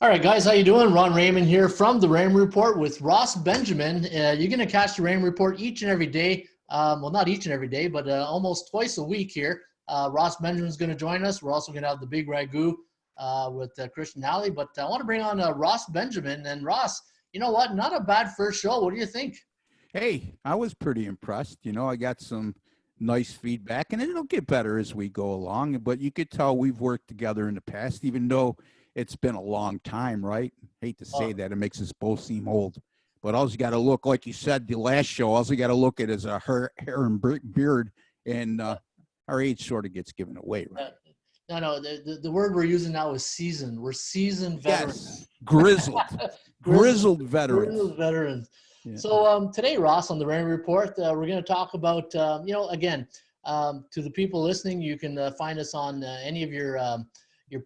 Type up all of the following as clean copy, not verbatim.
All right, guys, how you doing? Ron Raymond here from the Raymond Report with Ross Benjamin. You're going to catch the Raymond Report each and every day. Well, not each and every day, but almost twice a week here. Ross Benjamin's going to join us. We're also going to have the Big Ragu with Christian Alley. But I want to bring on Ross Benjamin. And Ross, you know what? Not a bad first show. What do you think? Hey, I was pretty impressed. I got some nice feedback, and it'll get better as we go along. But you could tell we've worked together in the past, even though it's been a long time, right? Hate to say that. It makes us both seem old. But all you got to look, like you said, the last show, all you got to look at is a hair and beard, and our age sort of gets given away, right? No. The word we're using now is seasoned. We're seasoned veterans. Yes, grizzled. Grizzled veterans. Grizzled veterans. Yeah. So today, Ross, on the Raymond Report, we're going to talk about, again, to the people listening, you can find us on any of your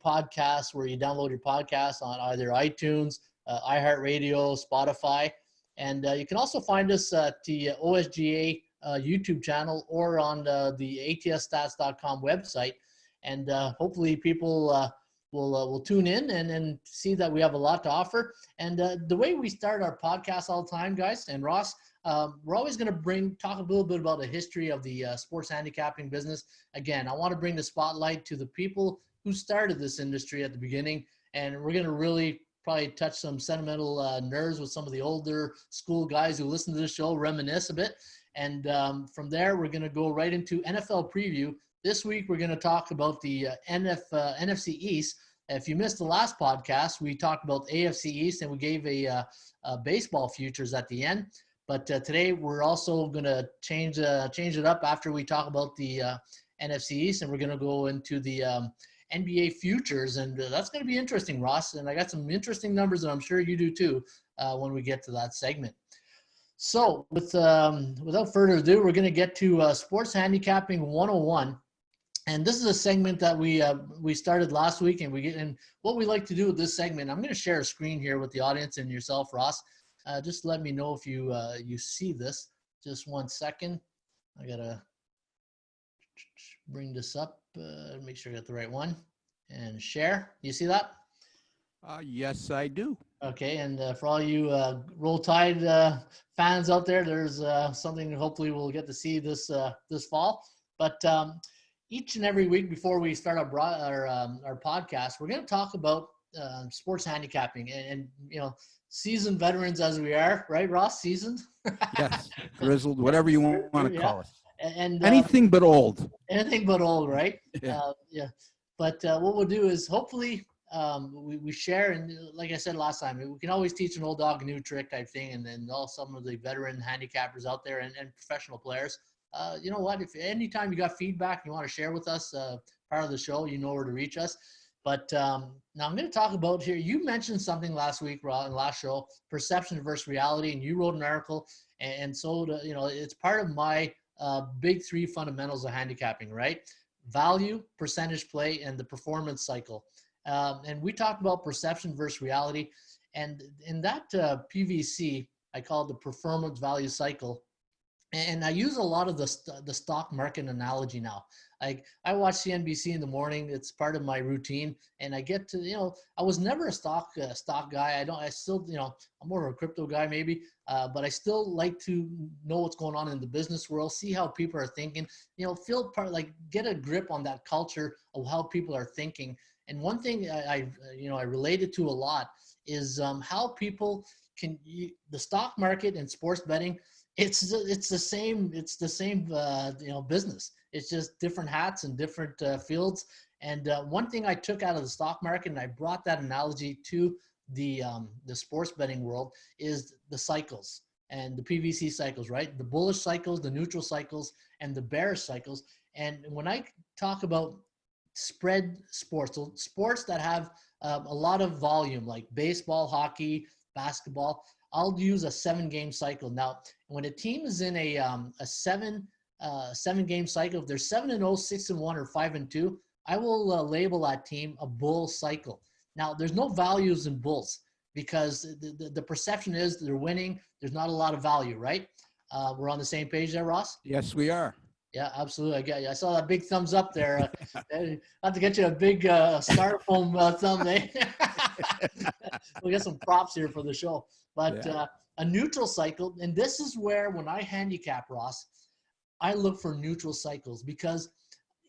podcasts where you download your podcasts on either iTunes, iHeartRadio, Spotify. And you can also find us at the OSGA YouTube channel or on the atsstats.com website. And hopefully people will tune in and see that we have a lot to offer. And the way we start our podcast all the time, guys, and Ross, we're always going to talk a little bit about the history of the sports handicapping business. Again, I want to bring the spotlight to the people who started this industry at the beginning, and we're going to really probably touch some sentimental nerves with some of the older school guys who listen to the show, reminisce a bit. And from there, we're going to go right into NFL preview. This week, we're going to talk about the NFC East. If you missed the last podcast, we talked about AFC East, and we gave a baseball futures at the end. But today, we're also going to change it up after we talk about the NFC East, and we're going to go into the NBA futures, and that's going to be interesting, Ross. And I got some interesting numbers, and I'm sure you do too when we get to that segment. So without further ado, we're going to get to Sports Handicapping 101. And this is a segment that we started last week, and what we like to do with this segment, I'm going to share a screen here with the audience and yourself, Ross. Just let me know if you see this. Just 1 second. I got to bring this up. Make sure I got the right one. And share. You see that? Yes, I do. Okay, and for all you Roll Tide fans out there, there's something hopefully we'll get to see this fall. But each and every week before we start our podcast, we're going to talk about sports handicapping and seasoned veterans as we are, right, Ross? Seasoned? Yes, grizzled, whatever you want to call it. And anything but old. Anything but old, right? Yeah. But what we'll do is hopefully we share, and like I said last time, we can always teach an old dog a new trick type thing, and then some of the veteran handicappers out there and professional players. You know what? If anytime you got feedback you want to share with us, part of the show, you know where to reach us. But now I'm going to talk about here. You mentioned something last week, Rob, in the last show, perception versus reality, and you wrote an article, and so it's part of my big three fundamentals of handicapping, right? Value, percentage play, and the performance cycle. And we talked about perception versus reality. And in that PVC, I call it the performance value cycle. And I use a lot of the stock market analogy now. I watch CNBC in the morning. It's part of my routine. And I get to, I was never a stock guy. I'm more of a crypto guy maybe. But I still like to know what's going on in the business world, see how people are thinking, feel part, get a grip on that culture of how people are thinking. And one thing I related to a lot is how people the stock market and sports betting, it's the same business. It's just different hats and different fields. And one thing I took out of the stock market, and I brought that analogy to the sports betting world, is the cycles and the PVC cycles, right? The bullish cycles, the neutral cycles, and the bearish cycles. And when I talk about spread sports, so sports that have a lot of volume, like baseball, hockey, basketball, I'll use a 7-game cycle. Now, when a team is in a 7-game cycle, if they're 7-0, 6-1, or 5-2, I will label that team a bull cycle. Now, there's no values in bulls because the perception is they're winning. There's not a lot of value, right? We're on the same page there, Ross? Yes, we are. Yeah, absolutely. I saw that big thumbs up there. Not to get you a big styrofoam thumb, eh? We'll get some props here for the show. But Yeah. a neutral cycle, and this is where when I handicap, Ross, I look for neutral cycles, because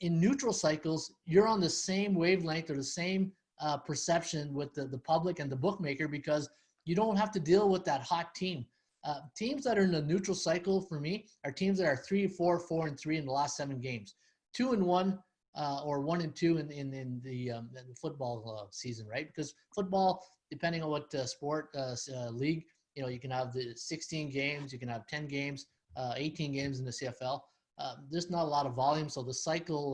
in neutral cycles, you're on the same wavelength or the same perception with the public and the bookmaker, because you don't have to deal with that hot team. Teams that are in the neutral cycle for me are teams that are 3-4, 4-3 in the last 7 games, 2-1 or 1-2 in the football season, right? Because football, depending on what sport league, you can have the 16 games, you can have 10 games, 18 games in the CFL. There's not a lot of volume, so the cycle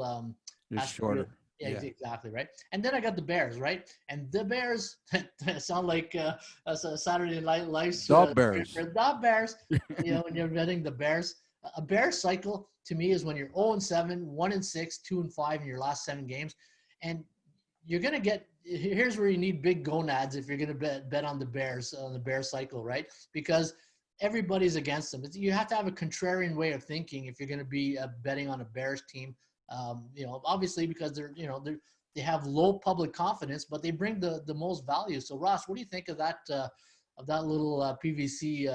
It's has to be. shorter. Yeah, Yeah. exactly, right. And then I got the Bears, right? And the Bears sound like a Saturday Night Lights. The Bears. The Bears. When you're betting the Bears, a Bears cycle to me is when you're 0-7, 1-6, 2-5 in your last 7 games, and you're gonna get. Here's where you need big gonads if you're gonna bet on the Bears cycle, right? Because everybody's against them. You have to have a contrarian way of thinking if you're going to be betting on a Bears team. Obviously because they have low public confidence, but they bring the most value. So Ross, what do you think of that little PVC?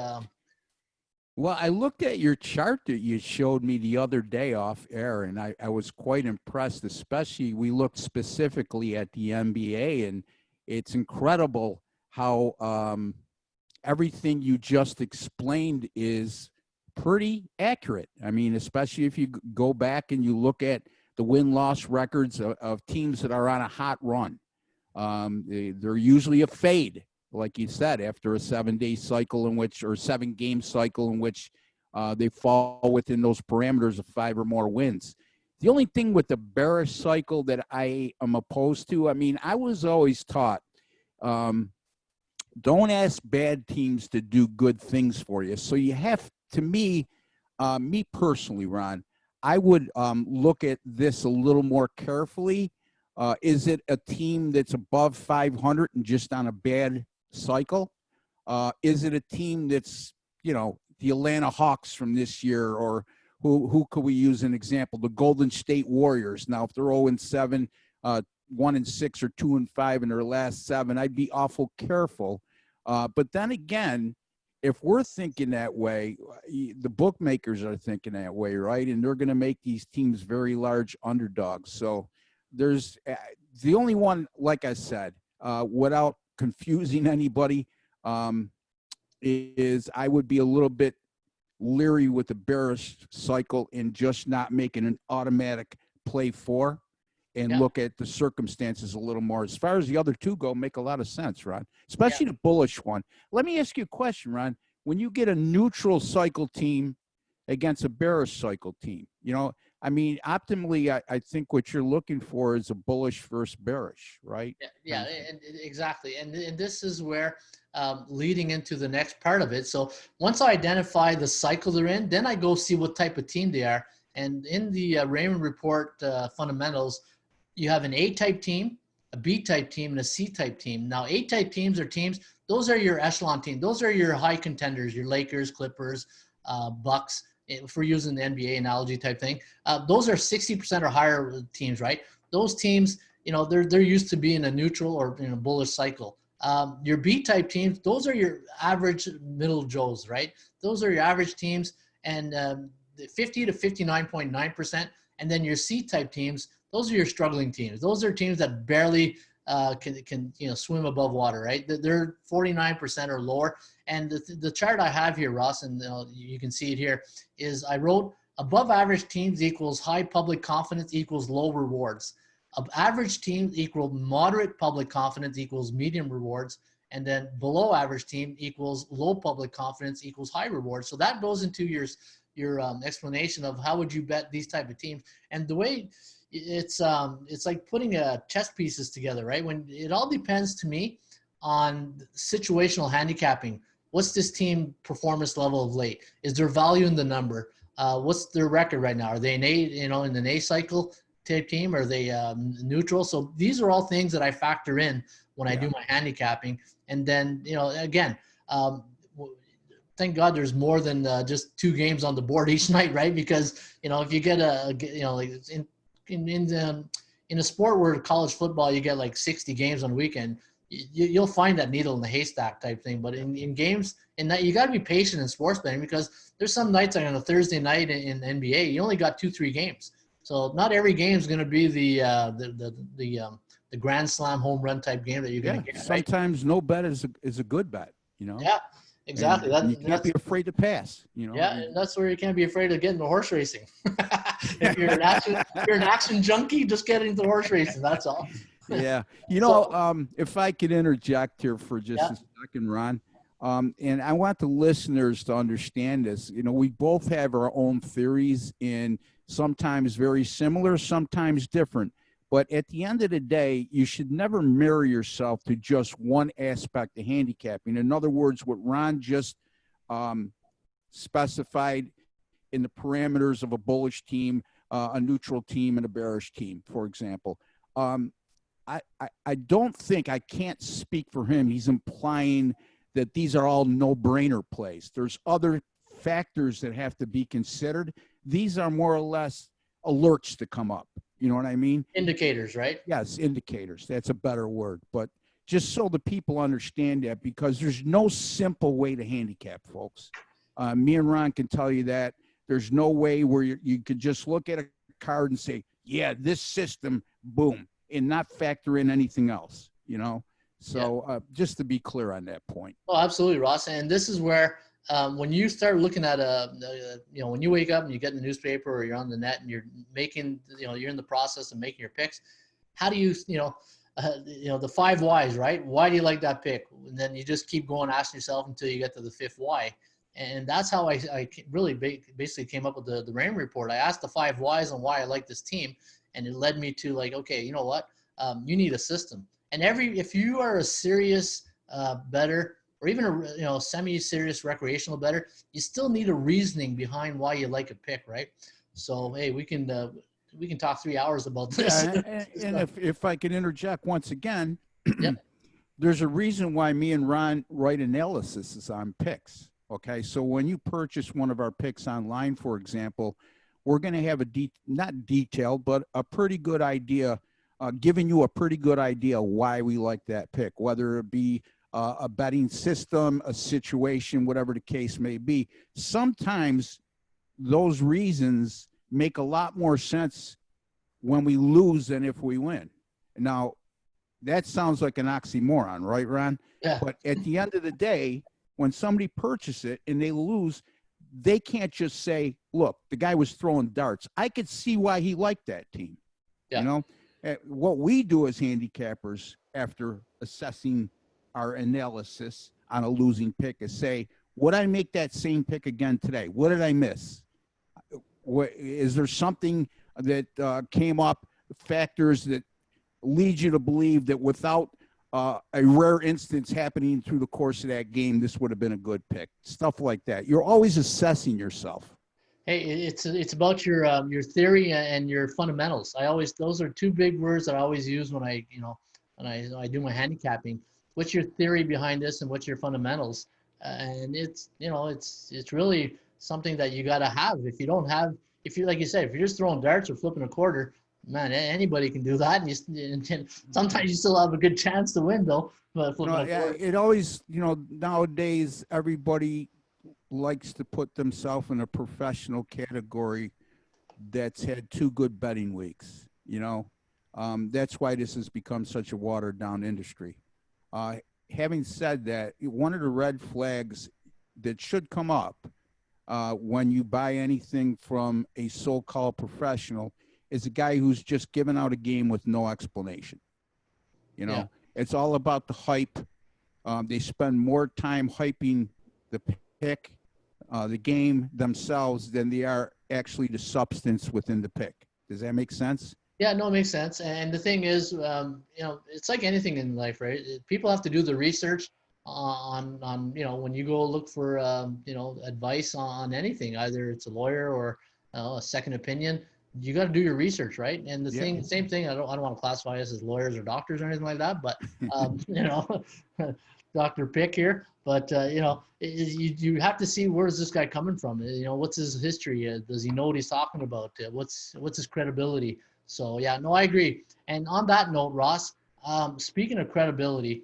Well, I looked at your chart that you showed me the other day off air, and I was quite impressed, especially we looked specifically at the NBA, and it's incredible how everything you just explained is pretty accurate. I mean, especially if you go back and you look at the win-loss records of teams that are on a hot run. They're usually a fade, like you said, after a 7-day cycle or 7-game cycle in which they fall within those parameters of 5 or more wins. The only thing with the bearish cycle that I am opposed to, I mean, I was always taught, don't ask bad teams to do good things for you. So you have, to me personally, Ron, I would look at this a little more carefully. Is it a team that's above 500 and just on a bad cycle? Is it a team that's, the Atlanta Hawks from this year, or who could we use an example? The Golden State Warriors. Now, if they're 0-7, 1-6, or 2-5 in their last 7, I'd be awful careful. But then again, if we're thinking that way, the bookmakers are thinking that way, right? And they're going to make these teams very large underdogs. So there's the only one, like I said, without confusing anybody, is I would be a little bit leery with the bearish cycle and just not making an automatic play for, and look at the circumstances a little more. As far as the other two go, make a lot of sense, Ron, especially the bullish one. Let me ask you a question, Ron. When you get a neutral cycle team against a bearish cycle team, I mean, optimally, I think what you're looking for is a bullish versus bearish, right? Yeah, exactly. And this is where leading into the next part of it. So once I identify the cycle they're in, then I go see what type of team they are. And in the Raymond Report fundamentals, you have an A-type team, a B-type team, and a C-type team. Now, A-type teams are teams, those are your echelon teams. Those are your high contenders, your Lakers, Clippers, Bucks, if we're using the NBA analogy type thing. Those are 60% or higher teams, right? Those teams, they're used to being a neutral or bullish cycle. Your B-type teams, those are your average middle Joes, right? Those are your average teams, and 50 to 59.9%. And then your C-type teams, those are your struggling teams. Those are teams that barely can swim above water, right? They're 49% or lower. And the chart I have here, Ross, and you can see it here, is I wrote above average teams equals high public confidence equals low rewards. Average teams equal moderate public confidence equals medium rewards. And then below average team equals low public confidence equals high rewards. So that goes into your explanation of how would you bet these type of teams. And the way it's like putting chess pieces together, right? When it all depends to me on situational handicapping. What's this team performance level of late? Is there value in the number? What's their record right now? Are they in an A cycle type team? Are they neutral? So these are all things that I factor in when I do my handicapping. And then, again, thank God there's more than just 2 games on the board each night, right? Because if you get like in a sport where college football you get like 60 games on a weekend, you'll find that needle in the haystack type thing. But in games, in that you got to be patient in sports betting, because there's some nights like on a Thursday night in the NBA, you only got 2-3 games. So not every game is going to be the grand slam home run type game that you're going to get. Sometimes no bet is a good bet. Yeah, exactly. And you can't be afraid to pass. Yeah, and that's where you can't be afraid of getting the horse racing. If you're an action junkie, just get into horse racing. That's all. Yeah, if I could interject here for just a second, Ron, and I want the listeners to understand this. We both have our own theories, and sometimes very similar, sometimes different. But at the end of the day, you should never mirror yourself to just one aspect of handicapping. In other words, what Ron just specified in the parameters of a bullish team, a neutral team, and a bearish team, for example. I don't think, I can't speak for him. He's implying that these are all no-brainer plays. There's other factors that have to be considered. These are more or less alerts to come up. You know what I mean? Indicators, right? Yes, indicators. That's a better word. But just so the people understand that, because there's no simple way to handicap, folks. Me and Ron can tell you that. There's no way where you could just look at a card and say, yeah, this system, boom, and not factor in anything else, So just to be clear on that point. Oh, absolutely, Ross. And this is where when you start looking at when you wake up and you get in the newspaper or you're on the net and you're making, you're in the process of making your picks, how do you, the 5 whys, right? Why do you like that pick? And then you just keep going, asking yourself until you get to the 5th why. And that's how I really basically came up with the Raymond report. I asked the 5 whys on why I like this team, and it led me to like, okay, you know what? You need a system. And if you are a serious bettor, or even a semi-serious recreational bettor, you still need a reasoning behind why you like a pick, right? So hey, we can talk 3 hours about this. Yeah, and if I could interject once again, there's a reason why me and Ron write analysis on picks. Okay, so when you purchase one of our picks online, for example, we're going to have not detailed, but a pretty good idea, giving you a pretty good idea why we like that pick, whether it be a betting system, a situation, whatever the case may be. Sometimes those reasons make a lot more sense when we lose than if we win. Now, that sounds like an oxymoron, right, Ron? Yeah. But at the end of the day, when somebody purchases it and they lose, they can't just say, look, the guy was throwing darts. I could see why he liked that team. Yeah. What we do as handicappers after assessing our analysis on a losing pick is say, would I make that same pick again today? What did I miss? Is there something that came up, factors that lead you to believe that without a rare instance happening through the course of that game, this would have been a good pick? Stuff like that. You're always assessing yourself. Hey, it's about your theory and your fundamentals. Those are 2 big words that I always use when I do my handicapping. What's your theory behind this, and what's your fundamentals? And it's really something that you got to have. If you like you said, if you're just throwing darts or flipping a quarter, man, anybody can do that. And sometimes you still have a good chance to win, though. But it always, nowadays everybody likes to put themselves in a professional category that's had 2 good betting weeks. That's why this has become such a watered down industry. Having said that, one of the red flags that should come up when you buy anything from a so-called professional is a guy who's just giving out a game with no explanation. It's all about the hype. They spend more time hyping the pick, the game themselves, than they are actually the substance within the pick. Does that make sense? Yeah, no, it makes sense. And the thing is, it's like anything in life, right? People have to do the research on when you go look for, advice on anything, either it's a lawyer or a second opinion. you got to do your research, right? And the Yeah. same thing. I don't want to classify us as lawyers or doctors or anything like that, but you know, Dr. Pick here. But you know, you have to see where is this guy coming from? You know, what's his history? Does he know what he's talking about? What's his credibility? So yeah, no, I agree. And on that note, Ross, speaking of credibility,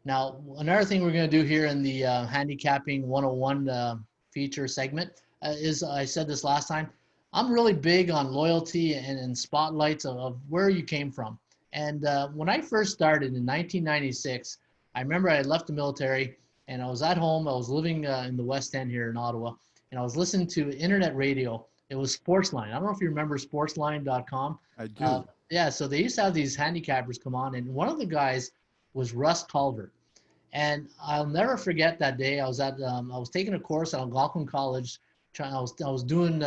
now another thing we're going to do here in the handicapping 101 feature segment is I said this last time. I'm really big on loyalty and spotlights of where you came from. And when I first started in 1996, I remember I left the military and I was at home. I was living in the West End here in Ottawa, and I was listening to internet radio. It was Sportsline. I don't know if you remember sportsline.com. I do. Yeah, so they used to have these handicappers come on, and one of the guys was Russ Culver. And I'll never forget that day. I was taking a course at Algonquin College. I was doing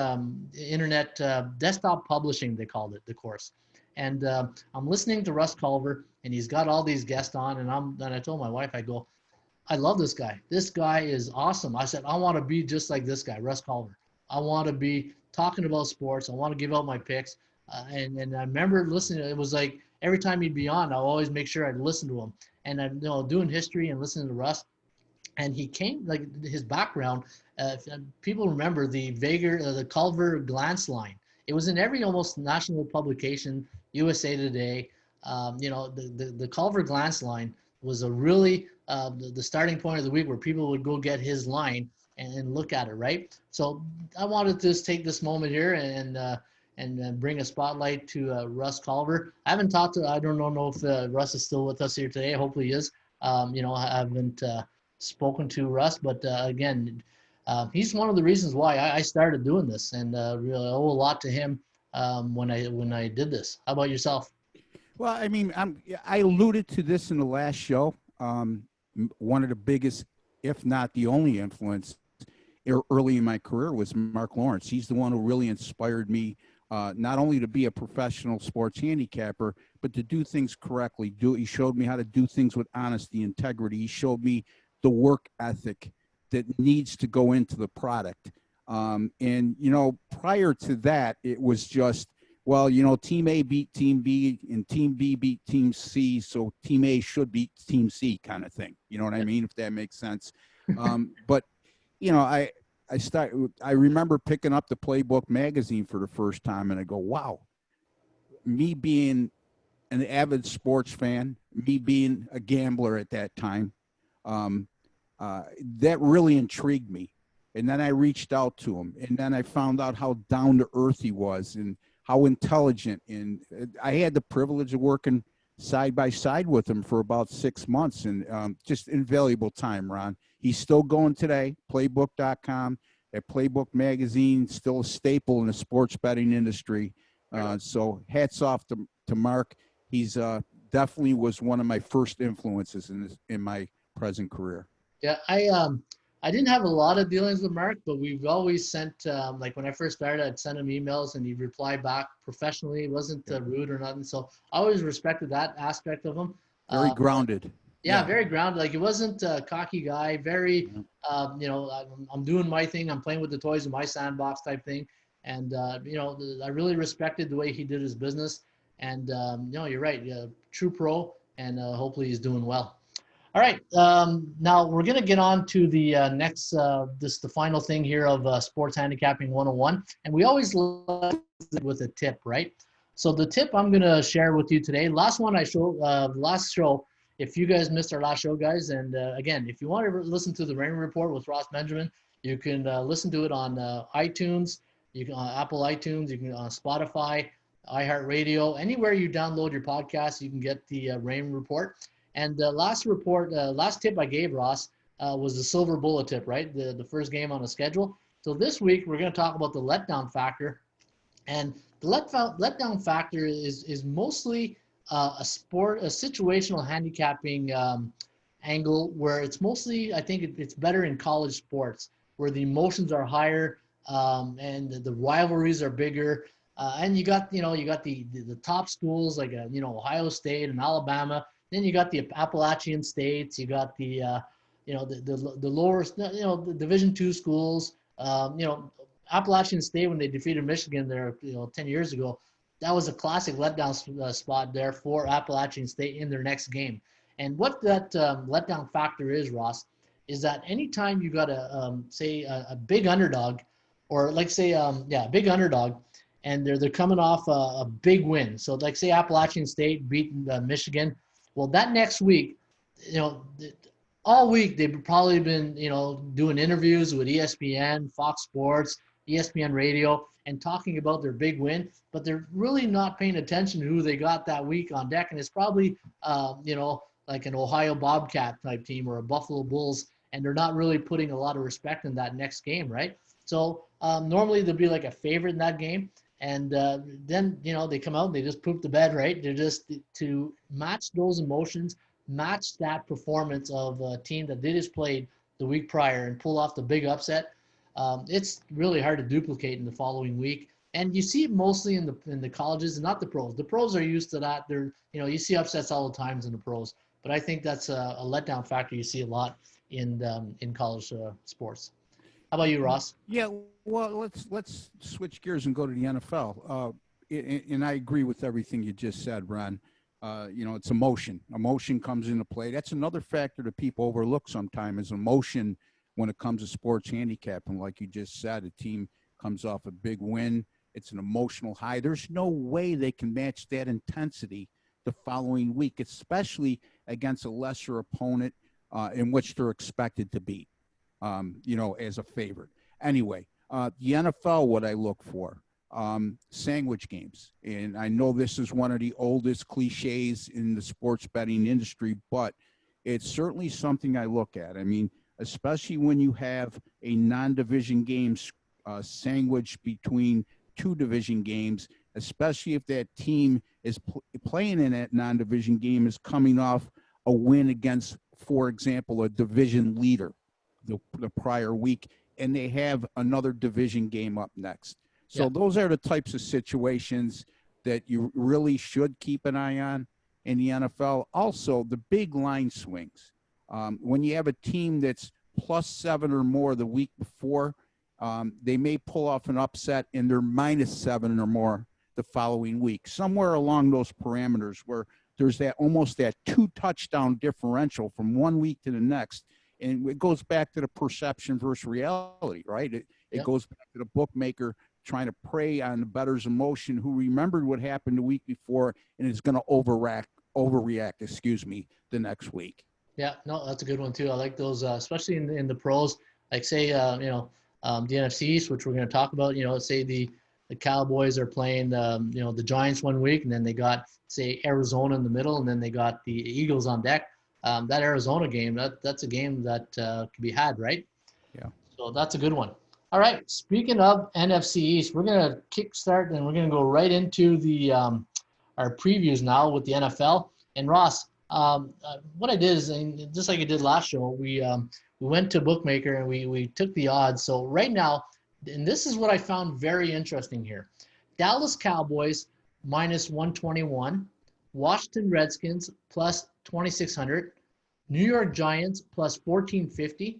internet desktop publishing, they called it, the course. And I'm listening to Russ Culver, and he's got all these guests on. And I told my wife, I go, I love this guy. This guy is awesome. I said, I want to be just like this guy, Russ Culver. I want to be talking about sports. I want to give out my picks. And I remember listening. It was like every time he'd be on, I'll always make sure I'd listen to him. And I'm doing history and listening to Russ. And he came, like his background, people remember the Culver glance line. It was in every almost national publication, USA Today. The Culver glance line was a really the starting point of the week where people would go get his line and look at it, right? So I wanted to just take this moment here and bring a spotlight to Russ Culver. I haven't talked to, I don't know if Russ is still with us here today. Hopefully he is. I haven't spoken to Russ, but again, he's one of the reasons why I started doing this, and really owe a lot to him when I did this. How about yourself? Well, I mean, I alluded to this in the last show. One of the biggest, if not the only influence early in my career was Mark Lawrence. He's the one who really inspired me not only to be a professional sports handicapper, but to do things correctly. He showed me how to do things with honesty, integrity. He showed me the work ethic that needs to go into the product. Prior to that, it was just, well, Team A beat Team B and Team B beat Team C, so Team A should beat Team C kind of thing. You know what I mean? If that makes sense. But, I remember picking up the Playbook magazine for the first time, and I go, wow, me being an avid sports fan, me being a gambler at that time, that really intrigued me. And then I reached out to him, and then I found out how down to earth he was and how intelligent. And I had the privilege of working side by side with him for about 6 months, and just invaluable time, Ron. He's still going today, playbook.com, at Playbook Magazine, still a staple in the sports betting industry. So hats off to Mark. He's definitely was one of my first influences in my present career. Yeah, I didn't have a lot of dealings with Mark, but we've always sent, like when I first started, I'd send him emails and he'd reply back professionally. He wasn't rude or nothing. So I always respected that aspect of him. Very grounded. Yeah, very grounded. Like he wasn't a cocky guy, very, I'm doing my thing. I'm playing with the toys in my sandbox type thing. And, I really respected the way he did his business. And, you're right. True pro, and hopefully he's doing well. All right. Now we're going to get on to the next, the final thing here of Sports Handicapping 101. And we always look with a tip, right? So the tip I'm going to share with you today, last show, if you guys missed our last show, guys, and again, if you want to listen to the Raymond Report with Ross Benjamin, you can listen to it on iTunes, you can on Apple iTunes, you can on Spotify, iHeartRadio, anywhere you download your podcast, you can get the Raymond Report. And the last tip I gave Ross was the silver bullet tip, right? The first game on the schedule. So this week we're going to talk about the letdown factor, and the letdown factor is mostly a situational handicapping angle where it's mostly, I think it's better in college sports where the emotions are higher and the rivalries are bigger. And you got the top schools like Ohio State and Alabama. Then you got the Appalachian states. You got the lower the Division II schools. Appalachian State, when they defeated Michigan there, 10 years ago, that was a classic letdown spot there for Appalachian State in their next game. And what that letdown factor is, Ross, is that anytime you got say a big underdog, or like say a big underdog, and they're coming off a big win. So like say Appalachian State beating Michigan. Well, that next week, you know, all week they've probably been doing interviews with ESPN, Fox Sports, ESPN Radio, and talking about their big win, but they're really not paying attention to who they got that week on deck. And it's probably, like an Ohio Bobcat type team or a Buffalo Bulls, and they're not really putting a lot of respect in that next game, right? So normally there'll be like a favorite in that game. And then, they come out and they just poop the bed, right? They're just to match those emotions, match that performance of a team that they just played the week prior and pull off the big upset. It's really hard to duplicate in the following week. And you see it mostly in the colleges and not the pros. The pros are used to that. You see upsets all the times in the pros. But I think that's a letdown factor you see a lot in college sports. How about you, Ross? Yeah, well, let's switch gears and go to the NFL. And I agree with everything you just said, Ron. It's emotion. Emotion comes into play. That's another factor that people overlook sometimes is emotion when it comes to sports handicapping. Like you just said, a team comes off a big win. It's an emotional high. There's no way they can match that intensity the following week, especially against a lesser opponent in which they're expected to beat, as a favorite. Anyway, the NFL, what I look for, sandwich games. And I know this is one of the oldest cliches in the sports betting industry, but it's certainly something I look at. I mean, especially when you have a non-division game sandwich between two division games, especially if that team is playing in that non-division game is coming off a win against, for example, a division leader the prior week, and they have another division game up next. So those are the types of situations that you really should keep an eye on in the NFL. Also, the big line swings. When you have a team that's +7 or more the week before, they may pull off an upset and they're -7 or more the following week. Somewhere along those parameters where there's almost that 2 touchdown differential from one week to the next. And it goes back to the perception versus reality, right? It goes back to the bookmaker trying to prey on the bettor's emotion who remembered what happened the week before and is going to overreact, the next week. Yeah, no, that's a good one too. I like those, especially in the pros. Like say, the NFC East, which we're going to talk about. Say the Cowboys are playing, the Giants one week, and then they got say Arizona in the middle, and then they got the Eagles on deck. That Arizona game, that's a game that can be had, right? Yeah. So that's a good one. All right. Speaking of NFC East, we're going to kickstart and we're going to go right into the our previews now with the NFL. And Ross, what I did is, and just like I did last show, we went to Bookmaker and we took the odds. So right now, and this is what I found very interesting here: Dallas Cowboys -121, Washington Redskins +2600, New York Giants +1450,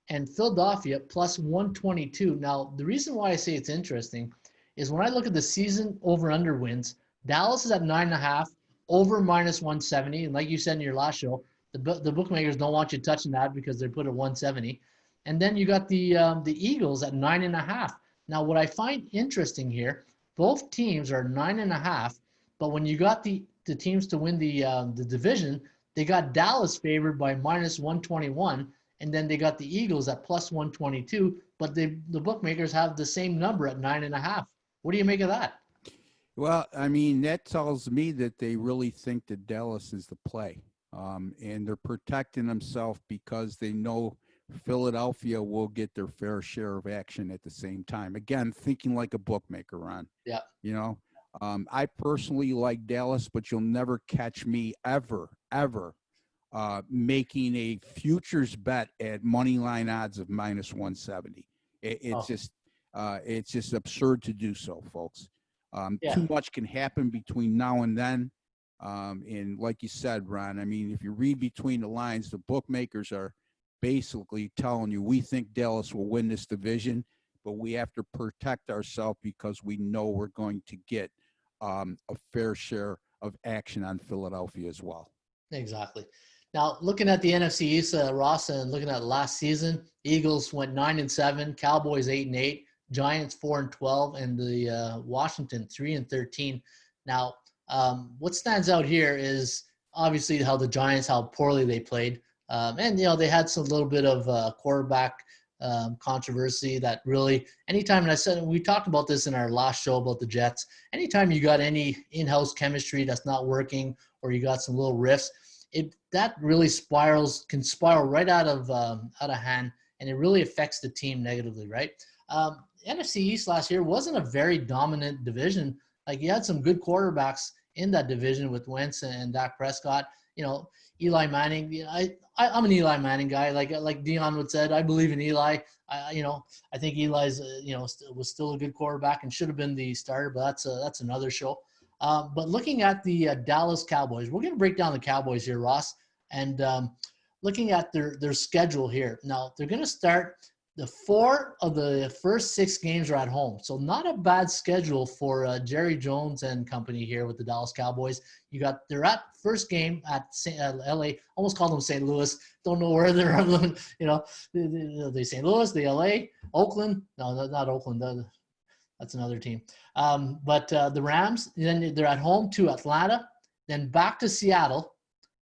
and Philadelphia +122. Now, the reason why I say it's interesting is when I look at the season over/under wins, Dallas is at 9.5, over -170. And like you said in your last show, the bookmakers don't want you touching that because they put it 170. And then you got the Eagles at 9.5. Now, what I find interesting here, both teams are 9.5, but when you got the teams to win the division, they got Dallas favored by -121. And then they got the Eagles at +122, but the bookmakers have the same number at 9.5. What do you make of that? Well, I mean, that tells me that they really think that Dallas is the play. And they're protecting themselves because they know Philadelphia will get their fair share of action at the same time. Again, thinking like a bookmaker, Ron. Yeah. I personally like Dallas, but you'll never catch me ever making a futures bet at money line odds of -170. It's just absurd to do so, folks. Too much can happen between now and then. And like you said, Ron, I mean, if you read between the lines, the bookmakers are basically telling you, we think Dallas will win this division but we have to protect ourselves because we know we're going to get a fair share of action on Philadelphia as well. Exactly. Now, looking at the NFC East, Ross, and looking at last season, Eagles went 9-7, Cowboys 8-8, Giants 4-12, and the Washington 3-13. Now, what stands out here is obviously how the Giants, how poorly they played, and they had some little bit of quarterback controversy that really, anytime, and I said we talked about this in our last show about the Jets. Anytime you got any in-house chemistry that's not working, or you got some little riffs, that really can spiral right out of hand, and it really affects the team negatively, right? NFC East last year wasn't a very dominant division. Like, you had some good quarterbacks in that division with Wentz and Dak Prescott. Eli Manning. I'm an Eli Manning guy. Like Dion would said, I believe in Eli. I think Eli's was still a good quarterback and should have been the starter, but that's another show. But looking at the Dallas Cowboys, we're going to break down the Cowboys here, Ross, and looking at their schedule here. Now, they're going to start the 4 of the first 6 games are at home. So not a bad schedule for Jerry Jones and company here with the Dallas Cowboys. They're at first game at LA, almost called them St. Louis. Don't know where they're, they St. Louis, the LA, Oakland. No, not Oakland. That's another team. But the Rams, then they're at home to Atlanta, then back to Seattle,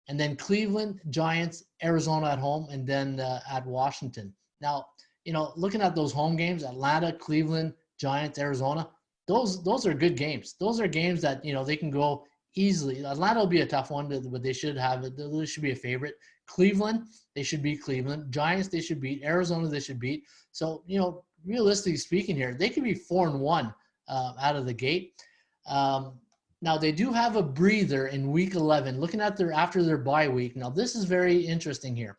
and then Cleveland, Giants, Arizona at home, and then at Washington. Now, looking at those home games, Atlanta, Cleveland, Giants, Arizona, those are good games. Those are games that, they can go easily. Atlanta will be a tough one, but they should have it. They should be a favorite. Cleveland, they should beat Cleveland. Giants, they should beat. Arizona, they should beat. So, realistically speaking here, they could be 4-1 out of the gate. Now, they do have a breather in Week 11. Looking at after their bye week. Now, this is very interesting here.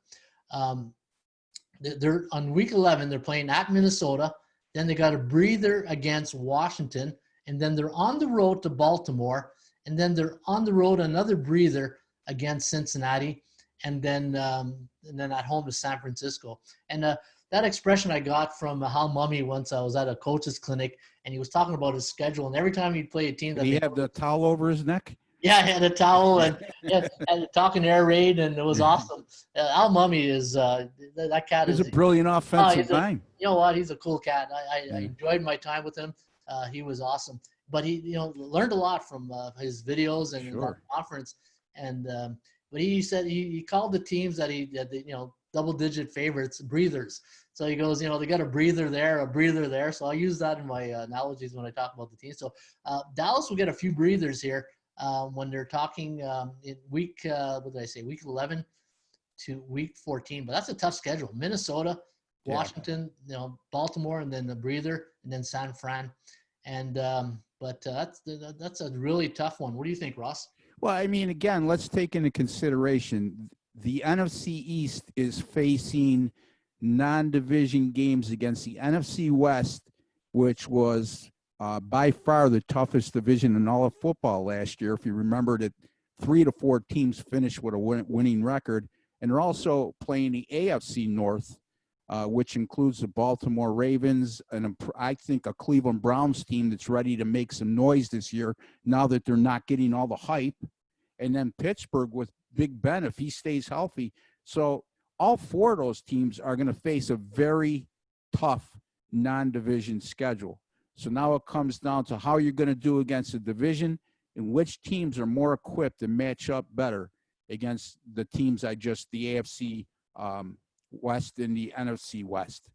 They're on Week 11. They're playing at Minnesota. Then they got a breather against Washington, and then they're on the road to Baltimore, and then they're on the road another breather against Cincinnati, and then at home to San Francisco. And that expression I got from Hal Mummy once. I was at a coach's clinic, and he was talking about his schedule, and every time he'd play a team that did he have the towel over his neck? Yeah, he had a towel and talking air raid, and it was awesome. Al Mummy is that cat. He's a brilliant offensive mind. You know what? He's a cool cat. I enjoyed my time with him. He was awesome, but he learned a lot from his videos and that conference. And but he said he called the teams that double-digit favorites breathers. So he goes, they got a breather there. So I use that in my analogies when I talk about the team. So Dallas will get a few breathers here. When they're talking in week, week 11 to week 14. But that's a tough schedule. Minnesota, Washington, Baltimore, and then the breather, and then San Fran. And that's a really tough one. What do you think, Ross? Well, I mean, again, let's take into consideration the NFC East is facing non-division games against the NFC West, which was by far the toughest division in all of football last year. If you remember that 3 to 4 teams finished with a winning record, and they're also playing the AFC North, which includes the Baltimore Ravens and I think a Cleveland Browns team that's ready to make some noise this year now that they're not getting all the hype, and then Pittsburgh with Big Ben if he stays healthy. So all 4 of those teams are going to face a very tough non-division schedule. So now it comes down to how you're going to do against the division and which teams are more equipped to match up better against the teams the AFC West and the NFC West.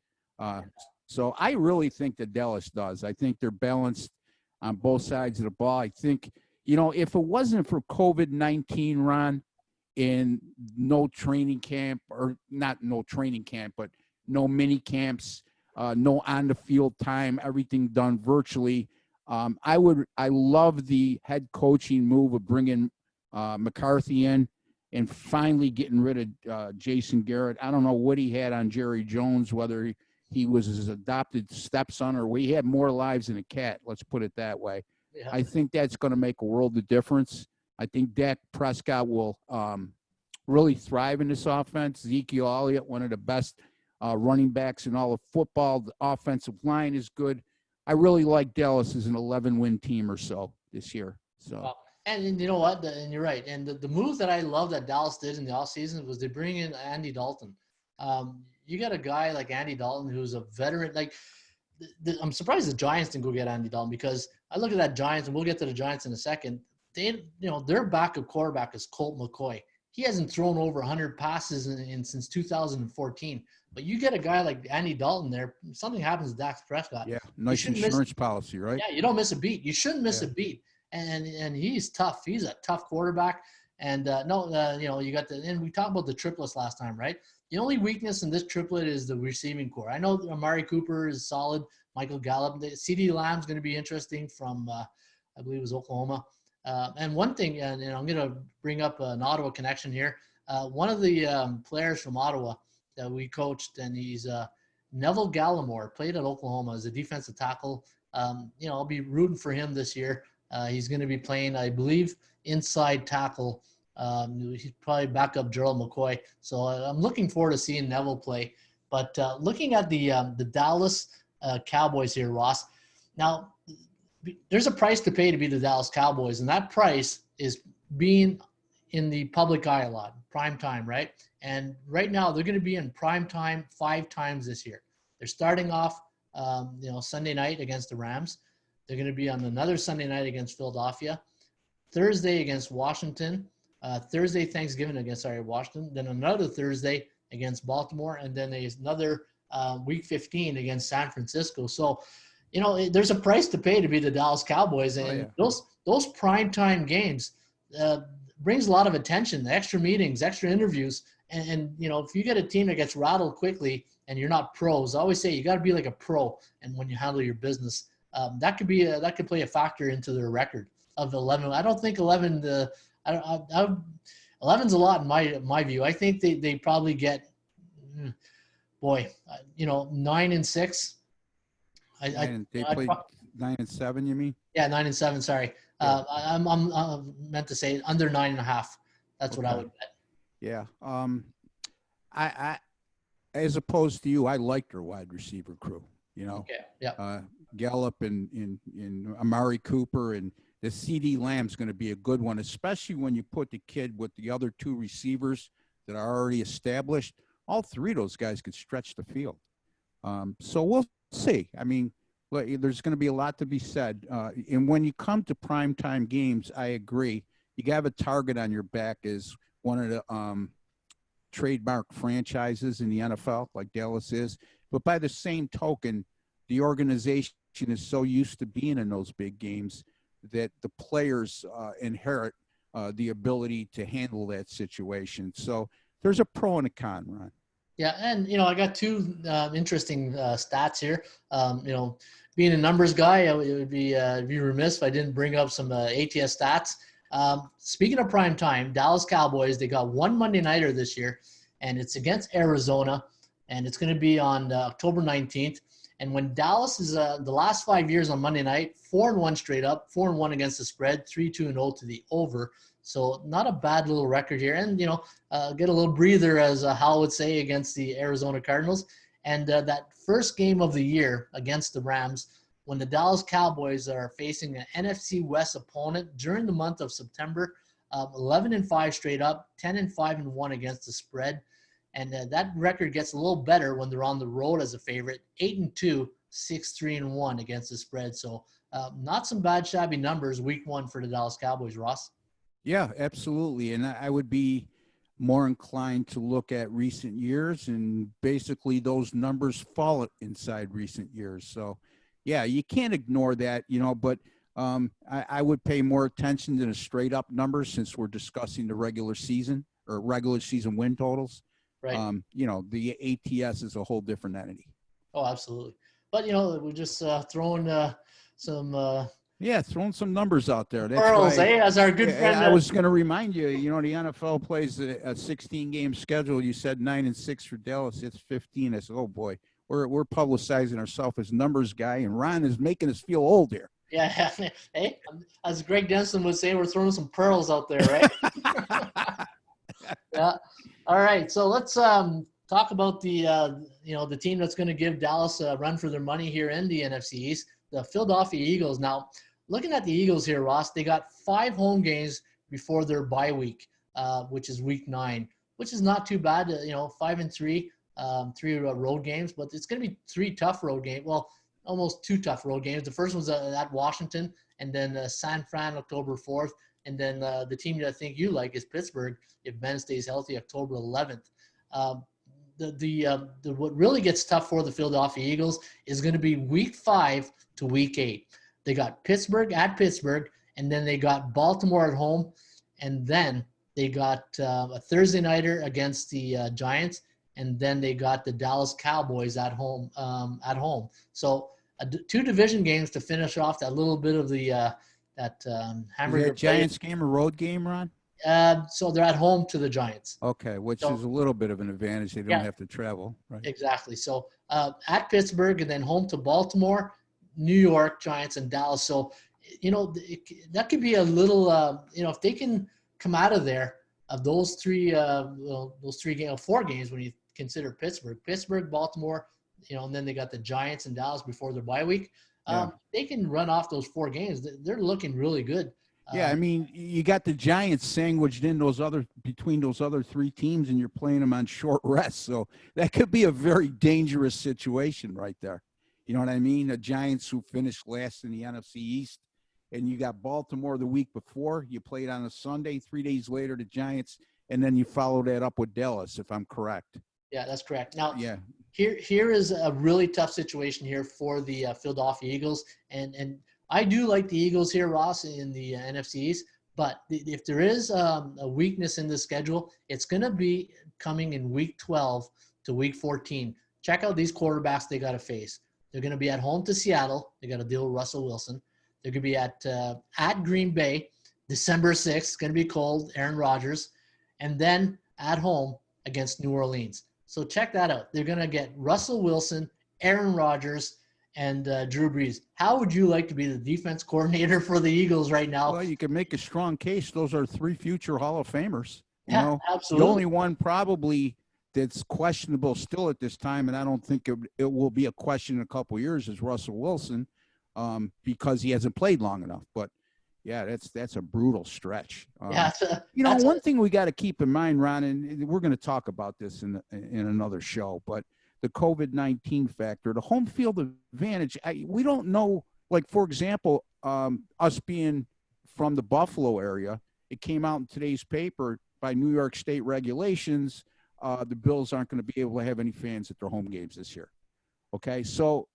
So I really think that Dallas does. I think they're balanced on both sides of the ball. I think, if it wasn't for COVID-19, Ron, and no training camp, or not no training camp, but no mini camps, no on the field time, everything done virtually. I love the head coaching move of bringing McCarthy in and finally getting rid of Jason Garrett. I don't know what he had on Jerry Jones, whether he was his adopted stepson or he had more lives than a cat. Let's put it that way. Yeah. I think that's going to make a world of difference. I think Dak Prescott will really thrive in this offense. Ezekiel Elliott, one of the best running backs and all of football. The offensive line is good. I really like Dallas as an 11-win team or so this year. So. Well, and you know what? And you're right. And the move that I love that Dallas did in the offseason was they bring in Andy Dalton. You got a guy like Andy Dalton who's a veteran. Like, I'm surprised the Giants didn't go get Andy Dalton, because I look at that Giants, and we'll get to the Giants in a second. Their backup quarterback is Colt McCoy. He hasn't thrown over 100 passes since 2014. But you get a guy like Andy Dalton there, something happens to Dak Prescott. Yeah, nice insurance policy, right? Yeah, you don't miss a beat. You shouldn't miss a beat. And he's tough. He's a tough quarterback. And you got and we talked about the triplets last time, right? The only weakness in this triplet is the receiving core. I know Amari Cooper is solid. Michael Gallup, CD Lamb's going to be interesting from, I believe it was Oklahoma. And one thing, and I'm going to bring up an Ottawa connection here. One of the players from Ottawa that we coached, and he's Neville Gallimore, played at Oklahoma as a defensive tackle. I'll be rooting for him this year. He's going to be playing, I believe, inside tackle. He's probably back up Gerald McCoy. So I'm looking forward to seeing Neville play. But looking at the Dallas Cowboys here, Ross. Now, there's a price to pay to be the Dallas Cowboys, and that price is being in the public eye a lot, prime time, right? And right now they're going to be in prime time 5 times this year. They're starting off, Sunday night against the Rams. They're going to be on another Sunday night against Philadelphia, Thursday against Washington, Thursday Thanksgiving against Washington, then another Thursday against Baltimore, and then another Week 15 against San Francisco. So, there's a price to pay to be the Dallas Cowboys, and those primetime games brings a lot of attention, the extra meetings, extra interviews, and if you get a team that gets rattled quickly and you're not pros, I always say you got to be like a pro, and when you handle your business, that could play a factor into their record of 11. I don't think 11. 11's a lot in my view. I think they probably get, 9-6. They played 9-7. You mean? Yeah, 9-7. Sorry, I'm meant to say under 9.5. That's what I would bet. Yeah. I as opposed to you, I like their wide receiver crew. Okay. Yeah. Gallup and Amari Cooper, and the CD Lamb's going to be a good one, especially when you put the kid with the other 2 receivers that are already established. All 3 of those guys could stretch the field. So we'll see. I mean, there's going to be a lot to be said. And when you come to primetime games, I agree. You got to have a target on your back as one of the trademark franchises in the NFL, like Dallas is. But by the same token, the organization is so used to being in those big games that the players inherit the ability to handle that situation. So there's a pro and a con, Ron. Yeah, and I got 2 interesting stats here. Being a numbers guy, it would be remiss if I didn't bring up some ATS stats. Speaking of prime time, Dallas Cowboys, they got 1 Monday nighter this year, and it's against Arizona, and it's going to be on October 19th. And when Dallas is the last 5 years on Monday night, 4-1 straight up, 4-1 against the spread, 3-2-0 to the over. So not a bad little record here. And, get a little breather, as Hal would say, against the Arizona Cardinals. And that first game of the year against the Rams, when the Dallas Cowboys are facing an NFC West opponent during the month of September, 11-5 straight up, 10-5-1 against the spread. And that record gets a little better when they're on the road as a favorite, 8-2, 6-3-1 against the spread. So not some bad shabby numbers week 1 for the Dallas Cowboys, Ross. Yeah, absolutely. And I would be more inclined to look at recent years, and basically those numbers fall inside recent years. So, yeah, you can't ignore that, but I would pay more attention to the straight up numbers since we're discussing the regular season or regular season win totals. Right. The ATS is a whole different entity. Oh, absolutely. But, we're just throwing some throwing some numbers out there. That's pearls, why, as our good friend. I was going to remind you, the NFL plays a 16-game schedule. You said 9-6 for Dallas. It's 15. I said, oh, boy, we're publicizing ourselves as numbers guy, and Ron is making us feel old here. Yeah. Hey, as Greg Denson would say, we're throwing some pearls out there, right? Yeah. All right. So let's talk about the team that's going to give Dallas a run for their money here in the NFC East, the Philadelphia Eagles. Now, looking at the Eagles here, Ross, they got 5 home games before their bye week, which is week 9, which is not too bad. 5-3, 3 road games, but it's going to be 3 tough road games. Well, almost 2 tough road games. The first one's at Washington, and then San Fran October 4th, and then the team that I think you like is Pittsburgh if Ben stays healthy October 11th. What really gets tough for the Philadelphia Eagles is going to be week 5 to week 8. They got Pittsburgh at Pittsburgh, and then they got Baltimore at home, and then they got a Thursday nighter against the Giants, and then they got the Dallas Cowboys at home. So 2 division games to finish off that little bit of the hamburger. Is that Giants game a road game, Ron? So they're at home to the Giants. Okay, which is a little bit of an advantage. They don't have to travel, right? Exactly. So at Pittsburgh, and then home to Baltimore, New York, Giants, and Dallas. So, that could be a little, if they can come out of there of those 4 games when you consider Pittsburgh, Baltimore, and then they got the Giants and Dallas before their bye week. They can run off those 4 games. They're looking really good. Yeah, I mean, you got the Giants sandwiched in between those other 3 teams, and you're playing them on short rest. So that could be a very dangerous situation right there. You know what I mean? The Giants who finished last in the NFC East, and you got Baltimore the week before. You played on a Sunday. 3 days later, the Giants, and then you follow that up with Dallas, if I'm correct. Yeah, that's correct. Now, here is a really tough situation here for the Philadelphia Eagles, and I do like the Eagles here, Ross, in the NFC East, but if there is a weakness in the schedule, it's going to be coming in week 12 to week 14. Check out these quarterbacks they got to face. They're going to be at home to Seattle. They got to deal with Russell Wilson. They're going to be at Green Bay, December 6th. It's going to be cold, Aaron Rodgers, and then at home against New Orleans. So check that out. They're going to get Russell Wilson, Aaron Rodgers, and Drew Brees. How would you like to be the defense coordinator for the Eagles right now? Well, you can make a strong case. Those are 3 future Hall of Famers. Absolutely. The only one probably that's questionable still at this time, and I don't think it will be a question in a couple of years, is Russell Wilson, because he hasn't played long enough. But yeah, that's a brutal stretch. One thing we got to keep in mind, Ron, and we're going to talk about this in another show, but the COVID-19 factor, the home field advantage, we don't know, like, for example, us being from the Buffalo area, it came out in today's paper by New York State regulations, the Bills aren't going to be able to have any fans at their home games this year. Okay, so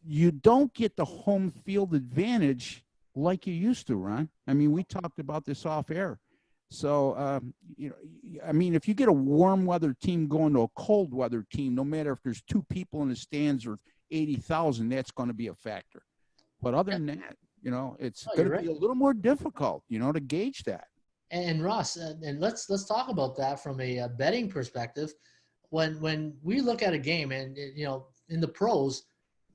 you don't get the home field advantage like you used to, Ron. I mean, we talked about this off air. So, if you get a warm weather team going to a cold weather team, no matter if there's 2 people in the stands or 80,000, that's going to be a factor. But other than that, it's going to be a little more difficult, to gauge that. And Ross, and let's talk about that from a betting perspective. When we look at a game, and in the pros,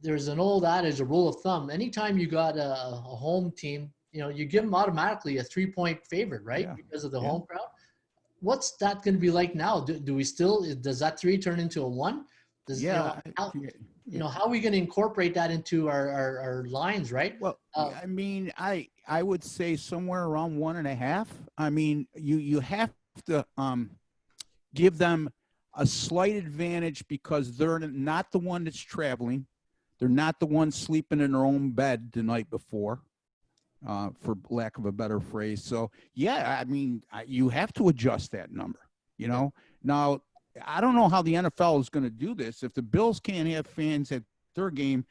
there's an old adage, a rule of thumb. Anytime you got a home team, you give them automatically a 3-point favorite, right? Yeah. Because of the home crowd. What's that going to be like now? Do we still, does that 3 turn into a 1? How are we going to incorporate that into our lines, right? Well, I would say somewhere around 1.5. I mean, you have to give them a slight advantage because they're not the one that's traveling. They're not the one sleeping in their own bed the night before. For lack of a better phrase. So, you have to adjust that number, Now, I don't know how the NFL is going to do this. If the Bills can't have fans at their game,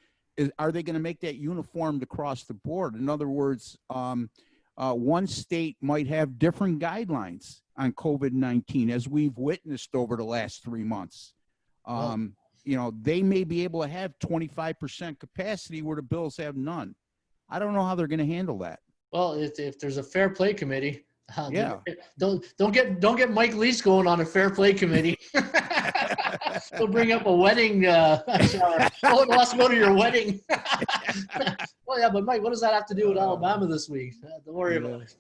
are they going to make that uniformed across the board? In other words, one state might have different guidelines on COVID-19, as we've witnessed over the last 3 months. They may be able to have 25% capacity where the Bills have none. I don't know how they're going to handle that. Well, if there's a fair play committee, don't get Mike Leach going on a fair play committee. He'll bring up a wedding. Oh, it wants to go to your wedding. Well, yeah, but Mike, what does that have to do with Alabama this week? Don't worry about it.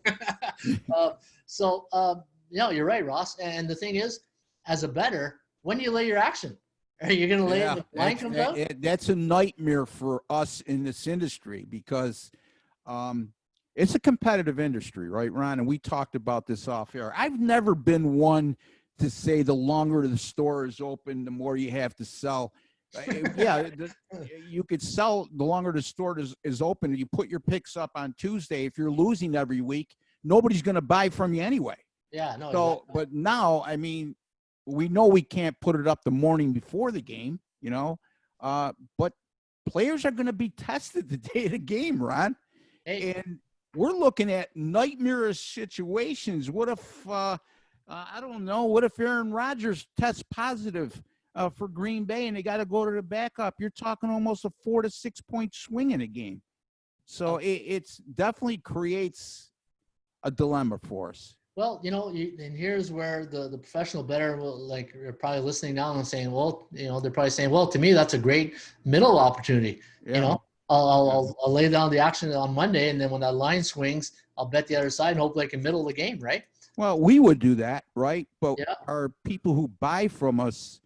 You're right, Ross. And the thing is, as a bettor, when do you lay your action? Are you going to lay it when the line comes out? That's a nightmare for us in this industry because it's a competitive industry, right, Ron? And we talked about this off air. I've never been one to say the longer the store is open, the more you have to sell. You could sell the longer the store is open. You put your picks up on Tuesday. If you're losing every week, nobody's going to buy from you anyway. Yeah, no. So, exactly. but now, I mean, we know we can't put it up the morning before the game, but players are going to be tested the day of the game, Ron. Hey. And we're looking at nightmarish situations. What if, I don't know, what if Aaron Rodgers tests positive for Green Bay and they got to go to the backup? You're talking almost a 4 to 6 point swing in a game. So it's definitely creates a dilemma for us. Well, and here's where the professional bettor will, you're probably listening now and saying, well, they're probably saying, well, to me, that's a great middle opportunity. Yeah. I'll lay down the action on Monday, and then when that line swings, I'll bet the other side and hope I can middle the game, right? Well, we would do that, right? But our people who buy from us,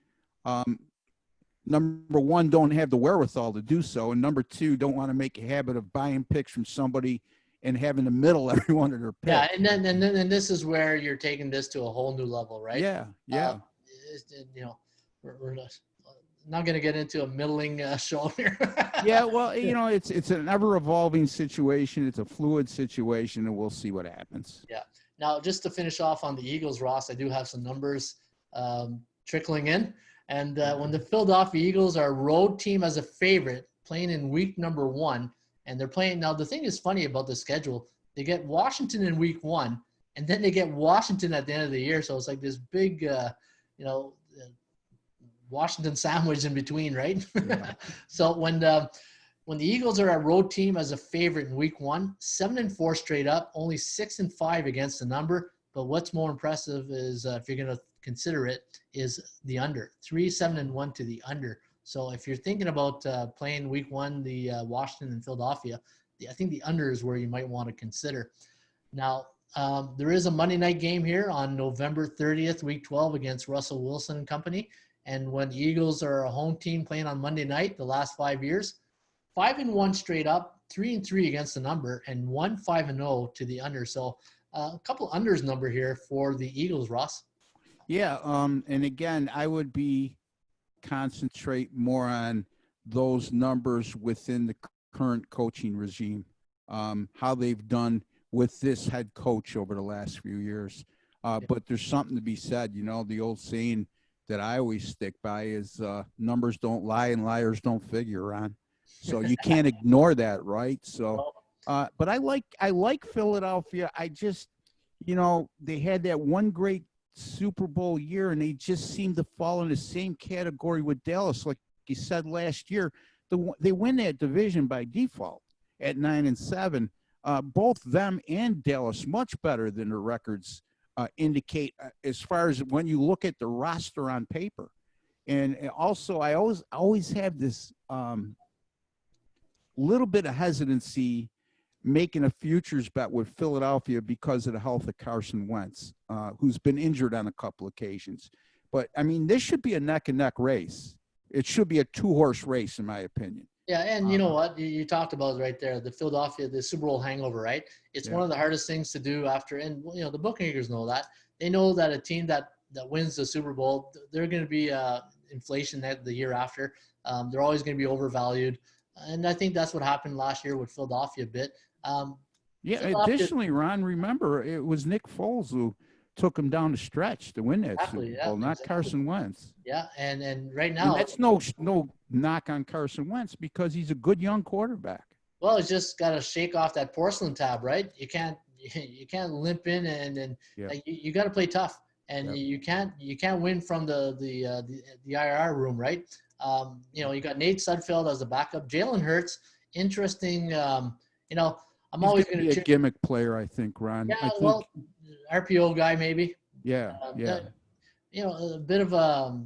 number one, don't have the wherewithal to do so, and number two, don't want to make a habit of buying picks from somebody and having to middle every one of their picks. Yeah, and then this is where you're taking this to a whole new level, right? Yeah. We're not going to get into a middling show here. Yeah, well, it's an ever-evolving situation. It's a fluid situation, and we'll see what happens. Yeah. Now, just to finish off on the Eagles, Ross, I do have some numbers trickling in. And when the Philadelphia Eagles are a road team as a favorite, playing in week number 1, and they're playing – now, the thing is funny about the schedule, they get Washington in week 1, and then they get Washington at the end of the year. So it's like this big, Washington sandwich in between, right? Yeah. So when the Eagles are a road team as a favorite in week 1, 7-4 straight up, only 6-5 against the number. But what's more impressive is, if you're going to consider it, is the under, 3-7-1 to the under. So if you're thinking about playing week 1, the Washington and Philadelphia, I think the under is where you might want to consider. Now, there is a Monday night game here on November 30th, week 12 against Russell Wilson and company. And when the Eagles are a home team playing on Monday night, the last 5 years, 5-1 straight up, 3-3 against the number, and 1-5-0 to the under. So a couple unders number here for the Eagles, Ross. Yeah, and again, I would concentrate more on those numbers within the current coaching regime, how they've done with this head coach over the last few years. But there's something to be said, the old saying that I always stick by is numbers don't lie and liars don't figure on. So you can't ignore that, right? So, but I like Philadelphia. I just, they had that one great Super Bowl year, and they just seem to fall in the same category with Dallas. Like you said last year, they win that division by default at 9-7. Both them and Dallas much better than their records indicate, as far as when you look at the roster on paper. And also, I always have this little bit of hesitancy making a futures bet with Philadelphia because of the health of Carson Wentz, who's been injured on a couple occasions. But, I mean, this should be a neck-and-neck race. It should be a 2-horse race, in my opinion. Yeah, and you know what? You talked about it right there, the Philadelphia, the Super Bowl hangover, right? It's one of the hardest things to do after – and, the bookmakers know that. They know that a team that wins the Super Bowl, they're going to be inflation the year after. They're always going to be overvalued. And I think that's what happened last year with Philadelphia a bit. Additionally, Ron, remember, it was Nick Foles who took him down the stretch to win that Super Bowl, not Carson Wentz. Yeah, and right now – that's no knock on Carson Wentz because he's a good young quarterback. Well, it's just got to shake off that porcelain tab, right? You can't limp in and you got to play tough, and you can't win from the IR room, right? You got Nate Sudfeld as the backup. Jalen Hurts, interesting. I'm always going to be a gimmick player, I think, Ron. Yeah, RPO guy maybe. Yeah, a bit of a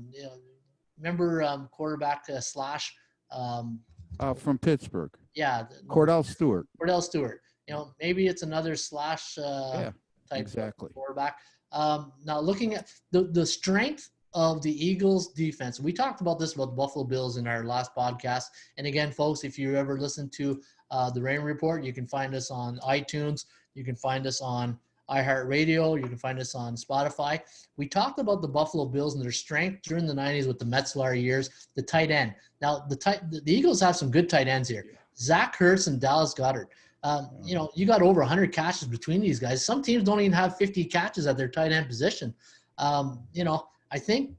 quarterback slash. From Pittsburgh. Yeah. Cordell Stewart. Maybe it's another slash type exactly. quarterback. Now looking at the strength of the Eagles defense. We talked about this about the Buffalo Bills in our last podcast. And again, folks, if you ever listen to the Raymond Report, you can find us on iTunes. You can find us on iHeartRadio. You can find us on Spotify. We talked about the Buffalo Bills and their strength during the 90s with the Metzler years, the tight end. Now, the Eagles have some good tight ends here. Zach Ertz and Dallas Goedert. You got over 100 catches between these guys. Some teams don't even have 50 catches at their tight end position. I think,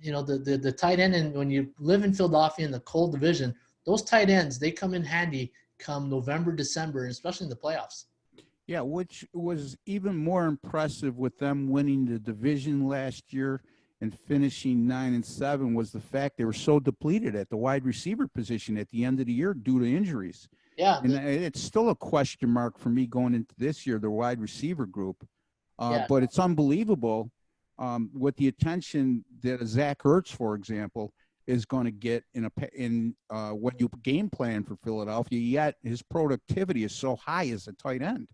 the tight end, and when you live in Philadelphia in the cold division, those tight ends, they come in handy come November, December, especially in the playoffs. Yeah, which was even more impressive with them winning the division last year and finishing 9-7 was the fact they were so depleted at the wide receiver position at the end of the year due to injuries. Yeah. And it's still a question mark for me going into this year, the wide receiver group. But it's unbelievable with the attention that a Zach Ertz, for example, is going to get when you game plan for Philadelphia, yet his productivity is so high as a tight end.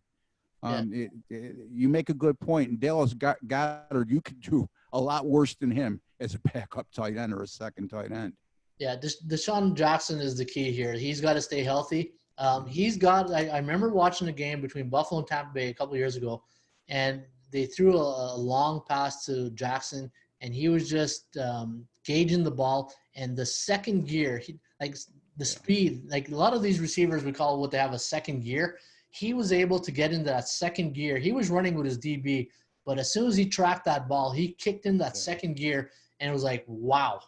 You make a good point. And Dallas Goedert, you could do a lot worse than him as a backup tight end or a second tight end. Yeah, Deshaun Jackson is the key here. He's got to stay healthy. I remember watching a game between Buffalo and Tampa Bay a couple of years ago, and they threw a long pass to Jackson, and he was just gauging the ball. And the second gear, speed, like a lot of these receivers, we call what they have a second gear. He was able to get into that second gear. He was running with his DB, but as soon as he tracked that ball, he kicked in that second gear, and it was like, wow.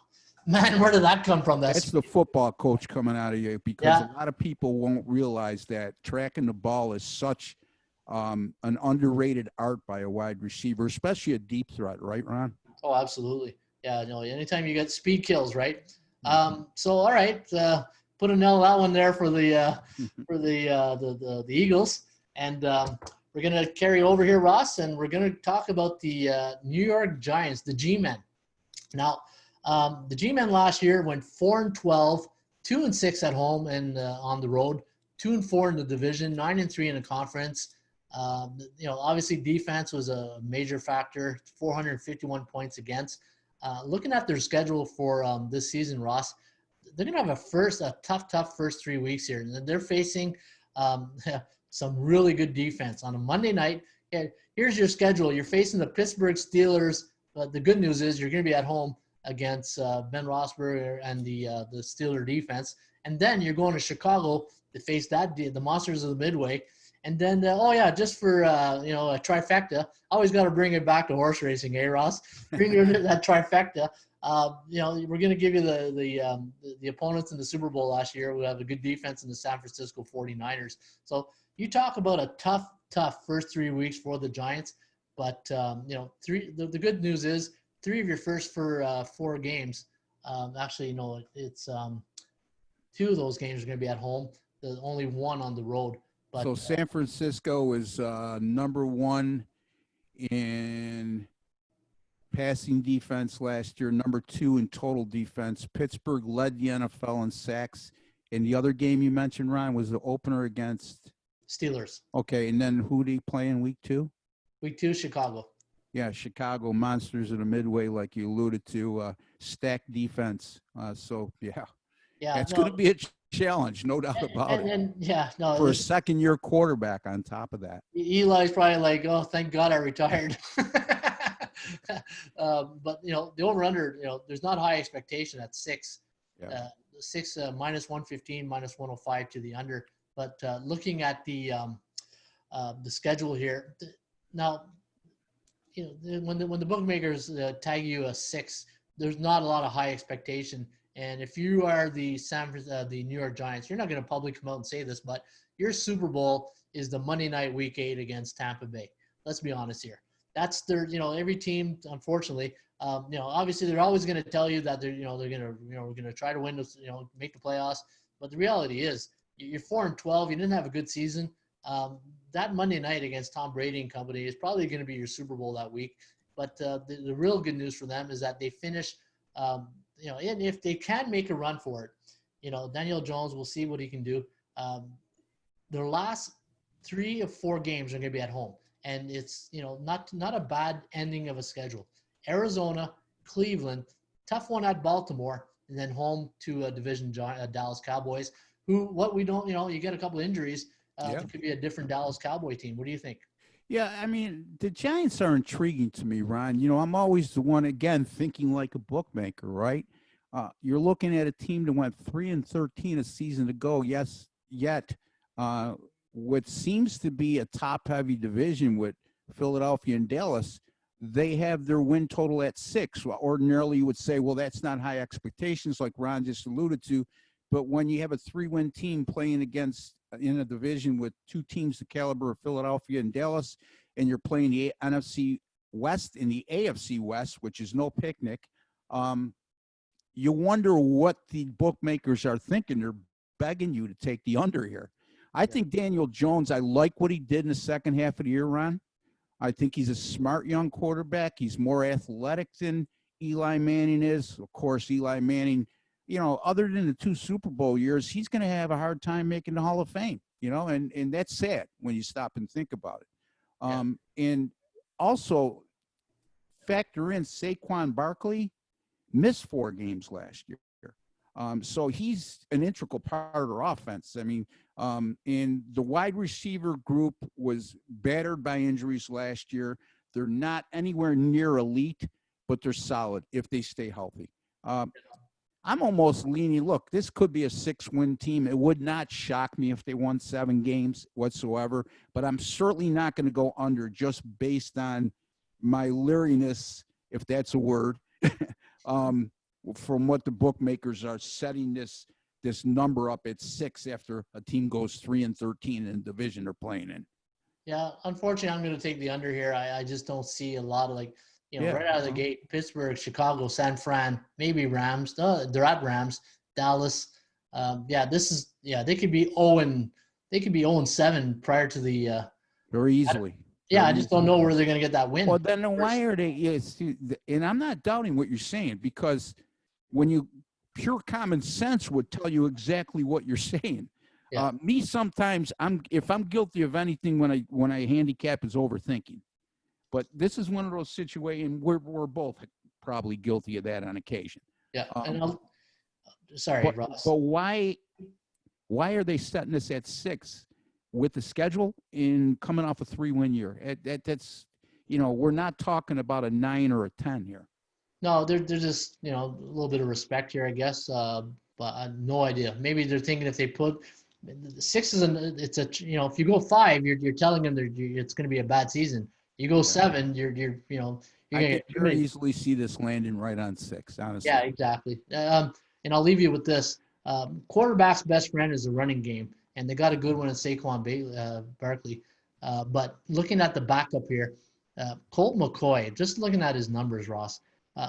Man, where did that come from? That's the football coach coming out of you, because a lot of people won't realize that tracking the ball is such an underrated art by a wide receiver, especially a deep threat, right, Ron? Oh, absolutely. Yeah, no, anytime you get speed kills, right? So, all right, put a nail that one there for the Eagles, and we're gonna carry over here, Ross, and we're gonna talk about the New York Giants, the G-Men. Now, the G-Men last year went 4-12, 2-6 at home and on the road, 2-4 in the division, 9-3 in the conference. Obviously defense was a major factor, 451 points against. Looking at their schedule for this season, Ross, they're going to have a tough first 3 weeks here. And they're facing some really good defense. On a Monday night, here's your schedule. You're facing the Pittsburgh Steelers. The good news is you're going to be at home against Ben Roethlisberger and the Steeler defense. And then you're going to Chicago to face the Monsters of the Midway. And then, just for, a trifecta, always got to bring it back to horse racing, Ross? Bring that trifecta. We're going to give you the opponents in the Super Bowl last year. We have a good defense in the San Francisco 49ers. So you talk about a tough first 3 weeks for the Giants. But, the good news is 3 of your first 4 games, it's 2 of those games are going to be at home. There's only 1 on the road. But, so San Francisco is number 1 in passing defense last year, number 2 in total defense. Pittsburgh led the NFL in sacks. And the other game you mentioned, Ryan, was the opener against Steelers. Okay, and then who do you play in week 2? Week 2, Chicago. Yeah, Chicago Monsters of the Midway, like you alluded to, stacked defense. Yeah, it's going to be a challenge, no doubt about it. For a second-year quarterback on top of that. Eli's probably like, oh, thank God I retired. But, the over-under, there's not high expectation at 6. Yeah. 6 minus 115, minus 105 to the under. But looking at the schedule here, now, when the bookmakers tag you a 6, there's not a lot of high expectation. And if you are the New York Giants, you're not going to publicly come out and say this, but your Super Bowl is the Monday night Week 8 against Tampa Bay. Let's be honest here. That's their, every team, unfortunately, obviously they're always going to tell you that they're going to, we're going to try to win this, make the playoffs. But the reality is you're 4-12. You didn't have a good season. That Monday night against Tom Brady and company is probably going to be your Super Bowl that week. But the real good news for them is that they finish, and if they can make a run for it, Daniel Jones, we'll see what he can do. Their last 3 of 4 games are going to be at home. And it's, not a bad ending of a schedule. Arizona, Cleveland, tough one at Baltimore, and then home to a division Dallas Cowboys, who, what we don't, you get a couple injuries. It could be a different Dallas Cowboy team. What do you think? Yeah, I mean, the Giants are intriguing to me, Ron. I'm always the one, again, thinking like a bookmaker, right? You're looking at a team that went 3-13 a season ago. Yes, yet what seems to be a top-heavy division with Philadelphia and Dallas, they have their win total at 6. Well, ordinarily, you would say, well, that's not high expectations, like Ron just alluded to. But when you have a 3-win team playing against in a division with two teams the caliber of Philadelphia and Dallas, and you're playing the NFC West and the AFC West, which is no picnic, you wonder what the bookmakers are thinking. They're begging you to take the under here. I think Daniel Jones, I like what he did in the second half of the year, Ron. I think he's a smart young quarterback. He's more athletic than Eli Manning is. Of course, Eli Manning, other than the 2 Super Bowl years, he's going to have a hard time making the Hall of Fame, and that's sad when you stop and think about it. And also factor in Saquon Barkley missed 4 games last year. So he's an integral part of their offense. I mean, and the wide receiver group was battered by injuries last year. They're not anywhere near elite, but they're solid if they stay healthy. I'm almost leaning, look, this could be a 6-win team. It would not shock me if they won 7 games whatsoever, but I'm certainly not going to go under just based on my leeriness, if that's a word, from what the bookmakers are setting this number up at 6 after a team goes 3-13 in the division they're playing in. Yeah, unfortunately, I'm going to take the under here. I just don't see a lot of right out of the gate, Pittsburgh, Chicago, San Fran, maybe Rams. They're at Rams, Dallas. They could be 0-7 prior to the. Very easily. I just don't know where they're going to get that win. Well, then why are they? Yes, and I'm not doubting what you're saying, because when pure common sense would tell you exactly what you're saying. Yeah. Me, sometimes if I'm guilty of anything when I handicap, is overthinking. But this is one of those situations we're both probably guilty of that on occasion. Yeah. Sorry, Ross. But why are they setting this at 6 with the schedule in coming off a 3-win year? That's we're not talking about a 9 or a 10 here. No, they're just a little bit of respect here, I guess. But no idea. Maybe they're thinking if they put 6 if you go 5, you're telling them it's going to be a bad season. You go 7, I could very easily see this landing right on 6, honestly. Yeah, exactly. And I'll leave you with this. Quarterback's best friend is the running game, and they got a good one in Saquon Barkley. But looking at the backup here, Colt McCoy, just looking at his numbers, Ross,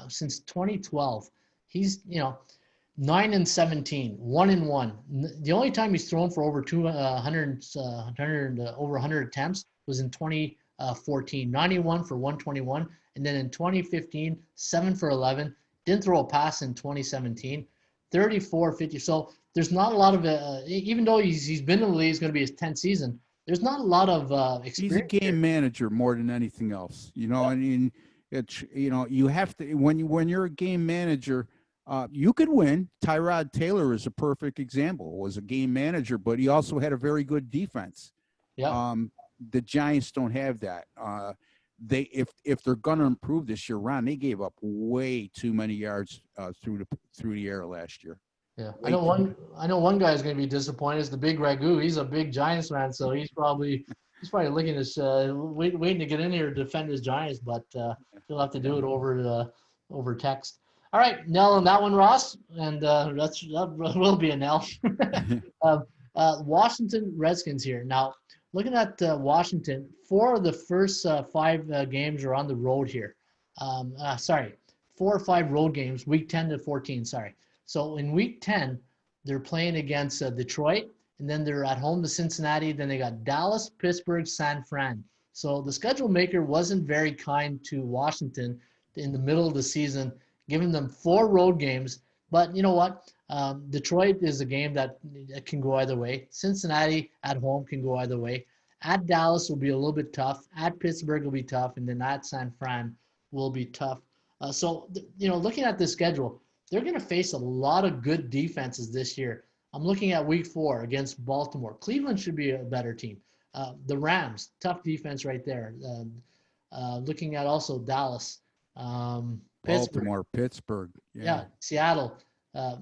since 2012, he's 9-17, 1-1. The only time he's thrown for over 100 attempts was in 2014, 91 for 121, and then in 2015, 7 for 11. Didn't throw a pass in 2017, 34-50. So there's not a lot of even though he's been in the league, it's going to be his 10th season. There's not a lot of experience. He's a game manager more than anything else. I mean, it's you have to when you're a game manager. You could win. Tyrod Taylor is a perfect example. Was a game manager, but he also had a very good defense. Yeah. The Giants don't have that. If they're going to improve this year, Ron, they gave up way too many yards through the air last year. Yeah, I know one guy is going to be disappointed. Is the Big Ragu. He's a big Giants fan, so he's probably looking at waiting to get in here to defend his Giants, but he'll have to do it over text. All right, Nell on that one, Ross, and that will be a Nell. Washington Redskins here. Now, looking at Washington, 4 of the first 5 games are on the road here. 4 or 5 road games, week 10 to 14, sorry. So in week 10, they're playing against Detroit, and then they're at home to Cincinnati. Then they got Dallas, Pittsburgh, San Fran. So the schedule maker wasn't very kind to Washington in the middle of the season, giving them 4 road games. But you know what? Detroit is a game that can go either way. Cincinnati at home can go either way. At Dallas will be a little bit tough. At Pittsburgh will be tough. And then at San Fran will be tough. Looking at the schedule, they're going to face a lot of good defenses this year. I'm looking at week 4 against Baltimore. Cleveland should be a better team. The Rams, tough defense right there. Looking at also Dallas, Baltimore, Pittsburgh, yeah, Seattle.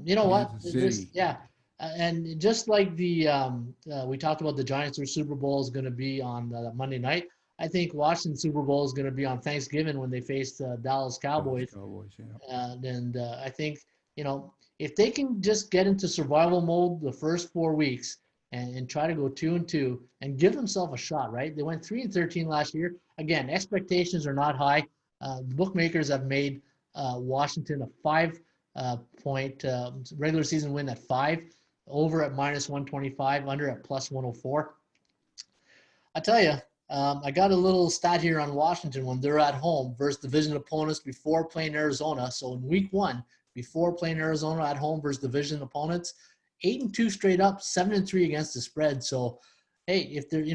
You know what? Kansas City. And just like we talked about the Giants, their Super Bowl is going to be on Monday night. I think Washington Super Bowl is going to be on Thanksgiving when they face the Dallas Cowboys. I think, if they can just get into survival mode the first 4 weeks and try to go 2-2 and give themselves a shot, right? They went 3-13 last year. Again, expectations are not high. The bookmakers have made Washington a 5-point regular season win at 5, over at -125, under at +104. I tell you, I got a little stat here on Washington when they're at home versus division opponents before playing Arizona. So in week 1, before playing Arizona at home versus division opponents, 8-2 straight up, 7-3 against the spread. So, hey, if they're,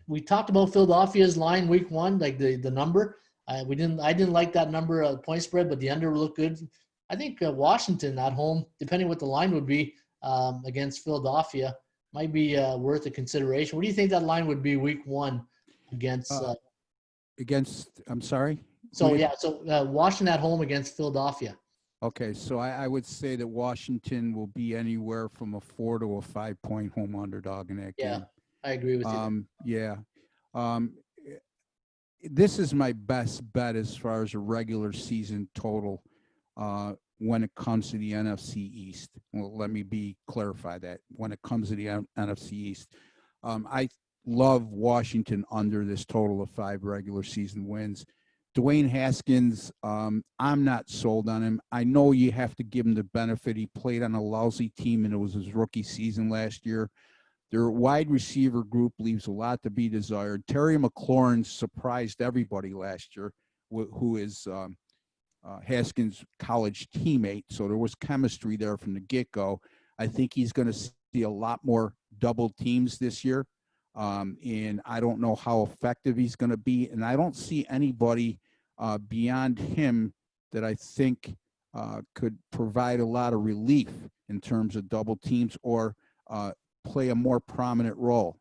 we talked about Philadelphia's line week 1, like the number. I didn't like that number point spread, but the under looked good. I think Washington at home, depending what the line would be against Philadelphia, might be worth a consideration. What do you think that line would be week 1 against? I'm sorry. Washington at home against Philadelphia. Okay, so I would say that Washington will be anywhere from a 4 to a 5-point home underdog in that game. Yeah, I agree with you. This is my best bet as far as a regular season total when it comes to the NFC East. Well, let me clarify that. When it comes to the NFC East, I love Washington under this total of 5 regular season wins. Dwayne Haskins, I'm not sold on him. I know you have to give him the benefit. He played on a lousy team, and it was his rookie season last year. Their wide receiver group leaves a lot to be desired. Terry McLaurin surprised everybody last year, who is Haskins' college teammate. So there was chemistry there from the get-go. I think he's going to see a lot more double teams this year. And I don't know how effective he's going to be. And I don't see anybody beyond him that I think could provide a lot of relief in terms of double teams or play a more prominent role.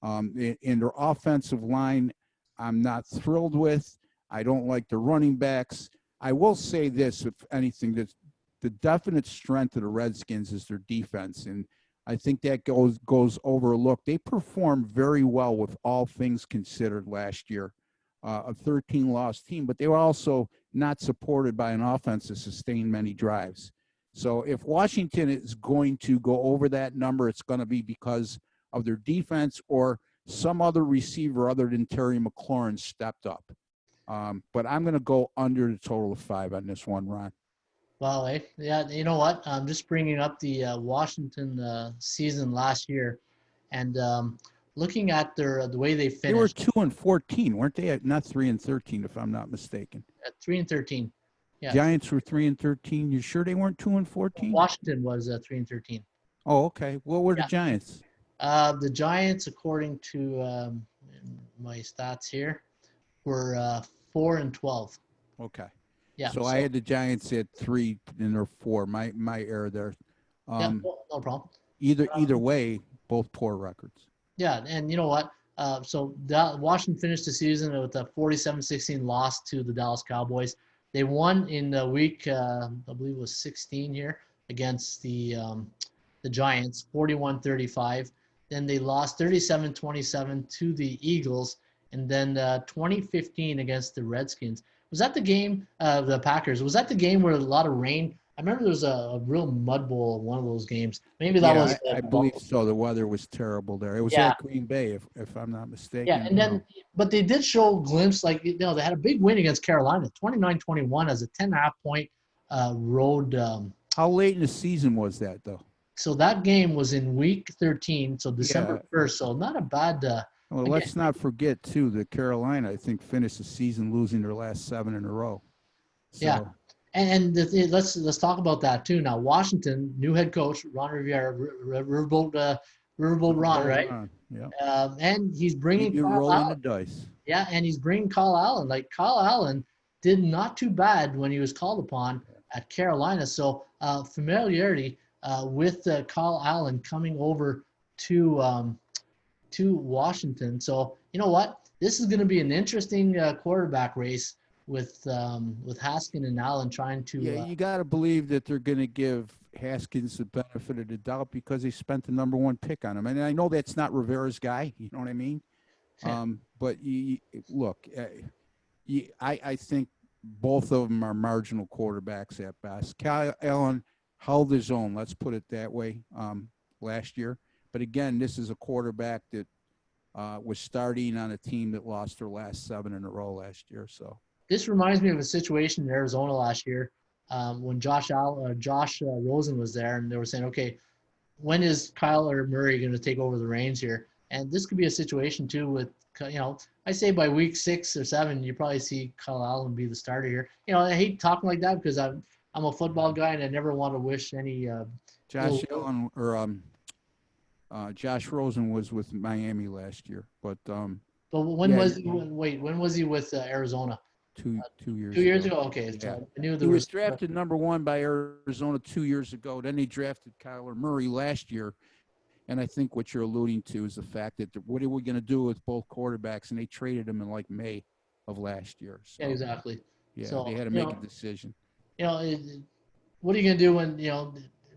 In their offensive line, I'm not thrilled with. I don't like the running backs. I will say this, if anything, that the definite strength of the Redskins is their defense. And I think that goes overlooked. They performed very well with all things considered last year, a 13-loss team, but they were also not supported by an offense that sustained many drives. So if Washington is going to go over that number, it's going to be because of their defense or some other receiver other than Terry McLaurin stepped up. But I'm going to go under the total of 5 on this one, Ron. Well, yeah, you know what? I'm just bringing up the Washington season last year, and looking at the way they finished. They were 2-14, weren't they? Not 3-13, if I'm not mistaken. At 3-13. Yeah. Giants were 3-13. You sure they weren't 2-14? Washington was 3-13. Oh, okay. What were the Giants? The Giants, according to my stats here, were 4-12. Okay. Yeah. So I had the Giants at 3 and they're 4. My error there. No problem. Either way, both poor records. Yeah, and you know what? So Washington finished the season with a 47-16 loss to the Dallas Cowboys. They won in the week, I believe it was 16 here, against the Giants, 41-35. Then they lost 37-27 to the Eagles, and then 20-15 against the Redskins. Was that the game, the Packers? Was that the game where a lot of rain? I remember there was a real mud bowl in one of those games. Maybe that was. I believe so. The weather was terrible there. It was at Green Bay, if I'm not mistaken. Yeah, and then, but they did show a glimpse, they had a big win against Carolina, 29-21 as a 10.5-point road. How late in the season was that, though? So that game was in week 13, so December 1st. So not a bad. Well, let's not forget, too, that Carolina, I think, finished the season losing their last 7 in a row. So. Yeah, and let's talk about that, too. Now, Washington, new head coach, Ron Rivera, Riverboat Ron, right? Yeah. And he's bringing You're rolling the dice. Yeah, and he's bringing Kyle Allen. Like, Kyle Allen did not too bad when he was called upon at Carolina. So familiarity with Kyle Allen coming over to Washington. So you know what? This is going to be an interesting quarterback race with Haskins and Allen trying Yeah, to. you got to believe that they're going to give Haskins the benefit of the doubt because they spent the number one pick on him. And I know that's not Rivera's guy. You know what I mean? But look, I think both of them are marginal quarterbacks at best. Kyle Allen held his own, let's put it that way, last year. But again, this is a quarterback that was starting on a team that lost their last 7 in a row last year. So This reminds me of a situation in Arizona last year when Josh Rosen was there, and they were saying, okay, when is Kyler Murray going to take over the reins here? And this could be a situation too with, I say by week 6 or 7, you probably see Kyle Allen be the starter here. I hate talking like that because I'm a football guy and I never want to wish any. Josh Allen or Josh Rosen was with Miami last year, but when was he with Arizona? 2 years. 2 years ago. Okay, yeah. So I knew he was drafted number 1 by Arizona 2 years ago. Then they drafted Kyler Murray last year. And I think what you're alluding to is the fact that what are we going to do with both quarterbacks? And they traded them in like May of last year. So, yeah, exactly. Yeah, so, they had to make a decision. What are you going to do when,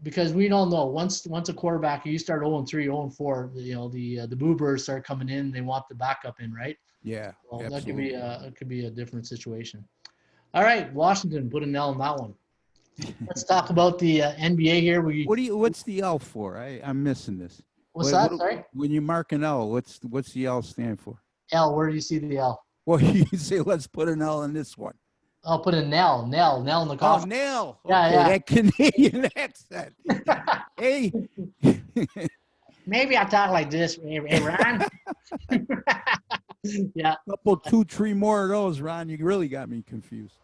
because we don't know once a quarterback, you start 0-3, 0-4, the boobers start coming in, they want the backup in, right? Yeah, well, absolutely. that could be a different situation. All right, Washington, put an L on that one. Let's talk about the NBA here. What's the L for? I'm missing this. What's that? Sorry? When you mark an L, what's the L stand for? L, where do you see the L? Well, you say let's put an L in this one. I'll put a nail in the coffin. Oh, nail. Yeah, okay, yeah. That Canadian accent. Hey. Maybe I talk like this, hey Ron. Yeah. Couple, 2, 3 more of those, Ron. You really got me confused.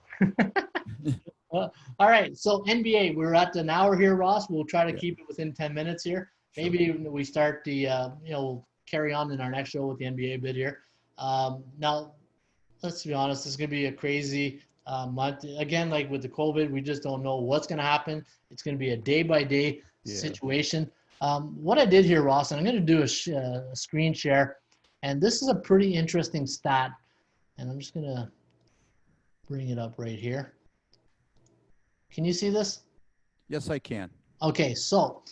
All right. So NBA, we're at an hour here, Ross. We'll try to keep it within 10 minutes here. Sure. Maybe we start the, we'll carry on in our next show with the NBA bit here. Now, let's be honest, this is going to be a crazy month. Again, like with the COVID, we just don't know what's going to happen. It's going to be a day-by-day situation. What I did here, Ross, and I'm going to do a screen share, and this is a pretty interesting stat, and I'm just going to bring it up right here. Can you see this? Yes, I can. Okay, so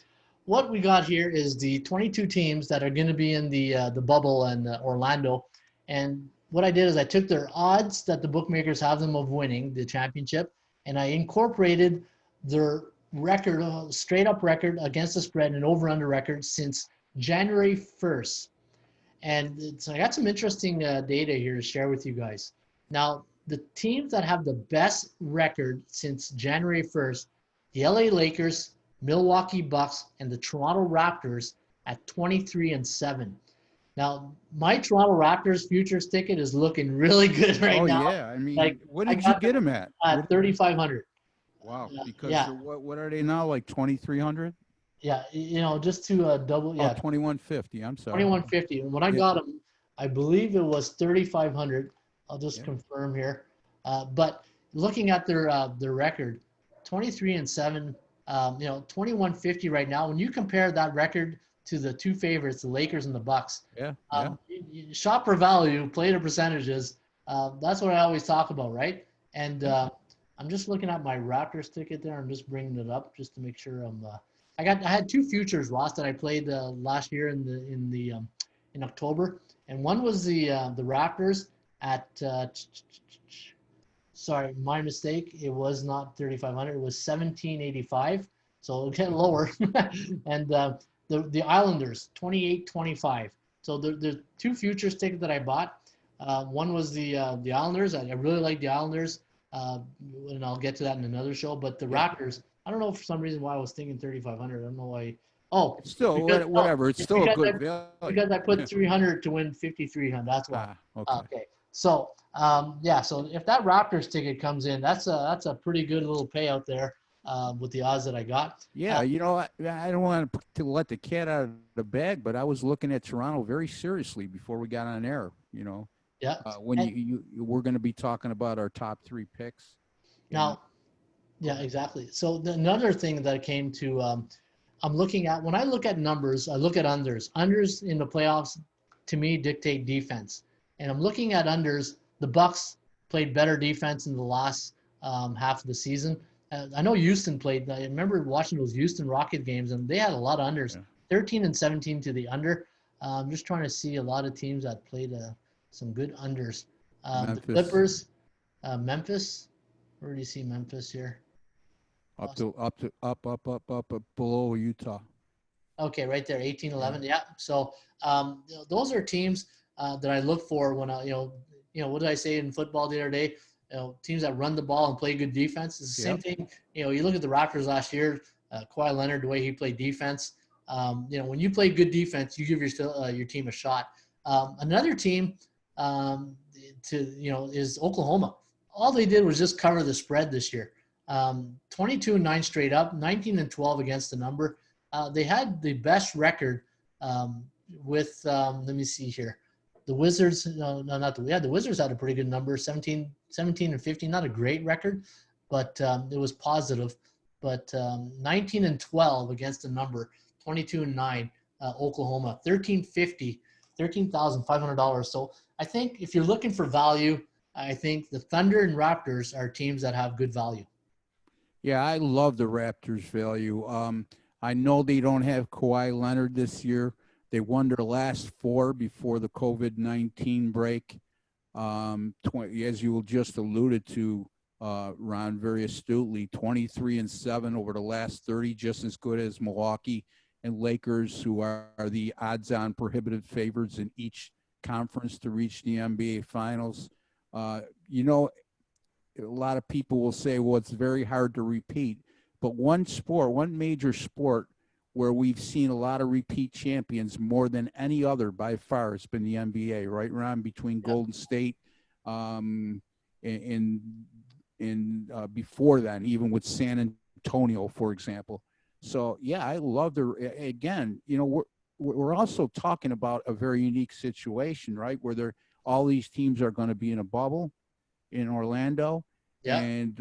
what we got here is the 22 teams that are going to be in the bubble in Orlando, and what I did is I took their odds that the bookmakers have them of winning the championship, and I incorporated their record, straight up record against the spread and over-under record since January 1st. And so I got some interesting data here to share with you guys. Now, the teams that have the best record since January 1st, the LA Lakers, Milwaukee Bucks, and the Toronto Raptors at 23-7. Now, my Toronto Raptors futures ticket is looking really good right now. Oh, yeah. I mean, what did you get them at? At 3,500. Wow. Because what are they now, like 2,300? Yeah, just to double. Yeah, 2,150. I'm sorry. 2,150. And when I got them, I believe it was 3,500. I'll just confirm here. But looking at their record, 23-7. 2,150 right now. When you compare that record to the two favorites, the Lakers and the Bucks, shop for value, play to percentages. That's what I always talk about, right? And I'm just looking at my Raptors ticket there. I'm just bringing it up just to make sure I had two futures, Ross, that I played last year in October, and one was the Raptors at sorry, my mistake. It was not 3,500. It was 1,785. So it'll get lower. And the Islanders 28-25. So the two futures tickets that I bought. One was the Islanders. I really like the Islanders, and I'll get to that in another show. But the Raptors, I don't know for some reason why I was thinking 3,500. I don't know why. Oh, still whatever. It's still a good value. Because I put 300 to win 5,300. That's why. Okay. So so if that Raptors ticket comes in, that's a pretty good little payout there with the odds that I got. Yeah, I don't want to let the cat out of the bag, but I was looking at Toronto very seriously before we got on air. Yeah. When And we're going to be talking about our top 3 picks. And now, yeah, exactly. So another thing that came to, I'm looking at, when I look at numbers, I look at unders. Unders in the playoffs, to me, dictate defense. And I'm looking at unders. The Bucks played better defense in the last half of the season. I know Houston played. I remember watching those Houston Rocket games, and they had a lot of unders, yeah. 13 and 17 to the under. I'm just trying to see a lot of teams that played some good unders. The Memphis Clippers, Memphis. Where do you see Memphis here? up below Utah. Okay, right there, 18, Yeah. 11. Yeah. So those are teams that I look for when what did I say in football the other day? Teams that run the ball and play good defense. It's the same Yep. thing. You look at the Raptors last year, Kawhi Leonard, the way he played defense. When you play good defense, you give your team a shot. Another team is Oklahoma. All they did was just cover the spread this year. 22-9 straight up, 19-12 against the number. They had the best record with let me see here. The Wizards, the Wizards had a pretty good number, 17 and 15, not a great record, but it was positive. But 19 and 12 against the number, 22 and 9, Oklahoma, 1350, $13,500. So I think if you're looking for value, I think the Thunder and Raptors are teams that have good value. Yeah, I love the Raptors' value. I know they don't have Kawhi Leonard this year. They won their last 4 before the COVID-19 break. As you just alluded to, Ron, very astutely, 23-7 over the last 30, just as good as Milwaukee and Lakers, who are the odds-on prohibitive favorites in each conference to reach the NBA Finals. A lot of people will say, well, it's very hard to repeat. But one major sport where we've seen a lot of repeat champions more than any other by far, has been the NBA, right, Ron? Between Golden State and before then, even with San Antonio, for example. So, yeah, I love again, we're also talking about a very unique situation, right, where all these teams are going to be in a bubble in Orlando. Yeah. And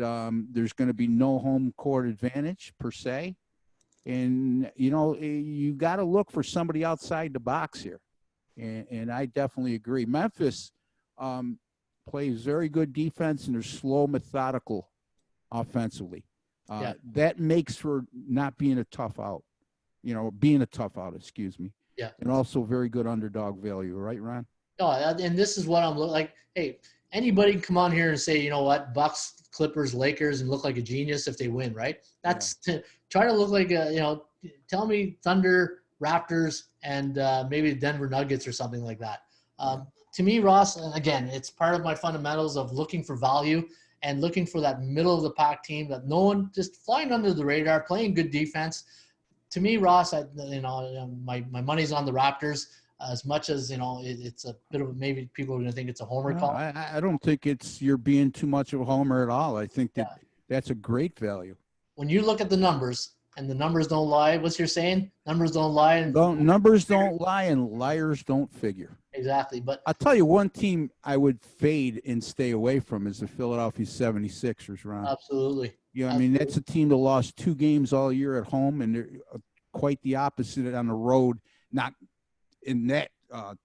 there's going to be no home court advantage per se. And, you got to look for somebody outside the box here. And I definitely agree. Memphis plays very good defense, and they're slow, methodical offensively. That makes for not being a tough out, excuse me. Yeah. And also very good underdog value, right, Ron? No, and this is what I'm like. Hey, anybody can come on here and say, you know what, Bucks, Clippers, Lakers, and look like a genius if they win, right? That's to try to look like tell me Thunder, Raptors, and maybe Denver Nuggets or something like that. To me, Ross, and again, it's part of my fundamentals of looking for value and looking for that middle of the pack team that no one just flying under the radar, playing good defense. To me, Ross, my money's on the Raptors. As much as it's a bit of maybe people are going to think it's a homer call. I don't think you're being too much of a homer at all. I think that's a great value. When you look at the numbers and the numbers don't lie, what's your saying? Numbers don't lie. Numbers don't lie, and liars don't figure. Exactly. But I'll tell you one team I would fade and stay away from is the Philadelphia 76ers, Ron. Absolutely. I mean, that's a team that lost 2 games all year at home, and they're quite the opposite on the road. Not in that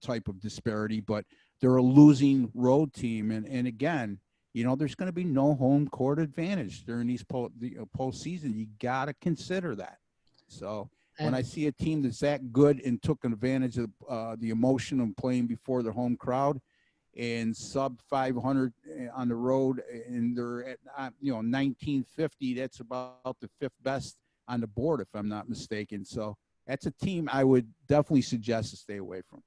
type of disparity, but they're a losing road team. And again, there's going to be no home court advantage during these postseason. You got to consider that. So when I see a team that's that good and took advantage of the emotion of playing before their home crowd and sub 500 on the road, and they're at 1950, that's about the 5th best on the board, if I'm not mistaken. So that's a team I would definitely suggest to stay away from.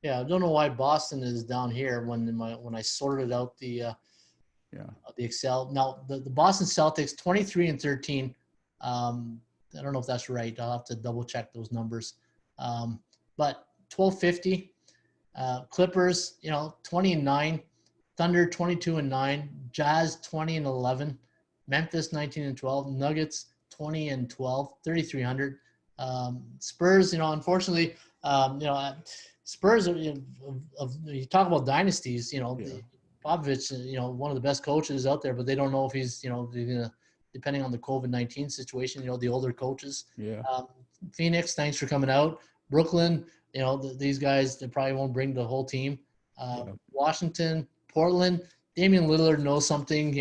Yeah, I don't know why Boston is down here when I sorted out the Excel. Now the Boston Celtics 23-13. I don't know if that's right. I'll have to double check those numbers. But 1250. Clippers, 20-9. Thunder 22-9. Jazz 20-11. Memphis 19-12. Nuggets 20-12. 3,300. Spurs, unfortunately, Spurs are, you talk about dynasties, Yeah. Popovich, one of the best coaches out there, but they don't know if he's, gonna, depending on the COVID-19 situation, the older coaches. Yeah. Phoenix, thanks for coming out. Brooklyn, these guys, they probably won't bring the whole team. Yeah. Washington, Portland, Damian Lillard knows something,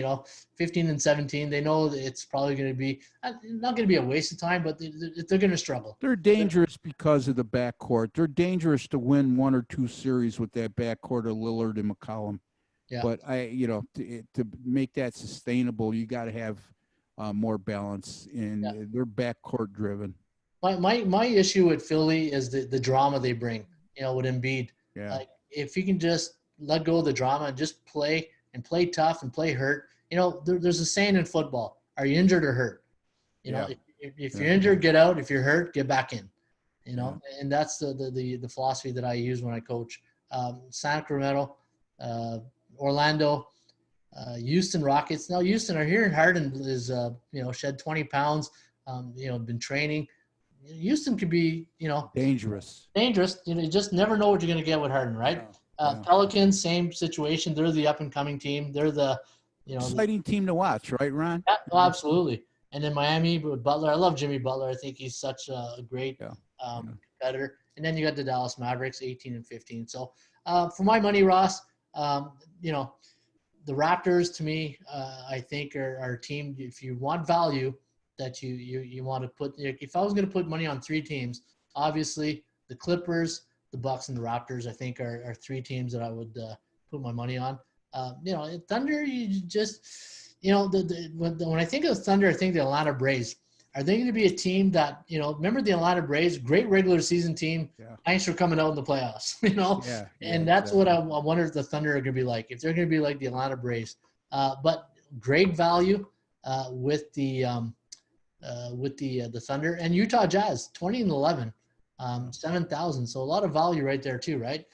15 and 17. They know that it's probably going to be not going to be a waste of time, but they're going to struggle. They're dangerous because of the backcourt. They're dangerous to win 1 or 2 series with that backcourt of Lillard and McCollum. Yeah. But to make that sustainable, you got to have more balance, and they're backcourt driven. My issue with Philly is the drama they bring, with Embiid. Yeah. Like, if you can just let go of the drama and just play tough and play hurt. There's a saying in football: are you injured or hurt? If you're injured, get out. If you're hurt, get back in. And that's the philosophy that I use when I coach. Sacramento, Orlando, Houston Rockets. Now Houston are here, and Harden is shed 20 pounds. Been training. Houston could be dangerous. You just never know what you're going to get with Harden, right? Pelicans, same situation. They're the up and coming team. They're the exciting team to watch, right, Ron? Yeah, absolutely. And then Miami with Butler. I love Jimmy Butler. I think he's such a great competitor. And then you got the Dallas Mavericks, 18 and 15. So for my money, Ross, the Raptors to me, I think are a team. If you want value, that you want to put. If I was going to put money on 3 teams, obviously the Clippers, the Bucks, and the Raptors, I think are 3 teams that I would put my money on. Thunder, you just, when I think of Thunder, I think the Atlanta Braves. Are they going to be a team that, remember the Atlanta Braves, great regular season team. Yeah. Thanks for coming out in the playoffs, and that's exactly what I wonder if the Thunder are going to be like, if they're going to be like the Atlanta Braves. But great value with the Thunder, and Utah Jazz, 20 and 11, 7,000. So a lot of value right there too, right?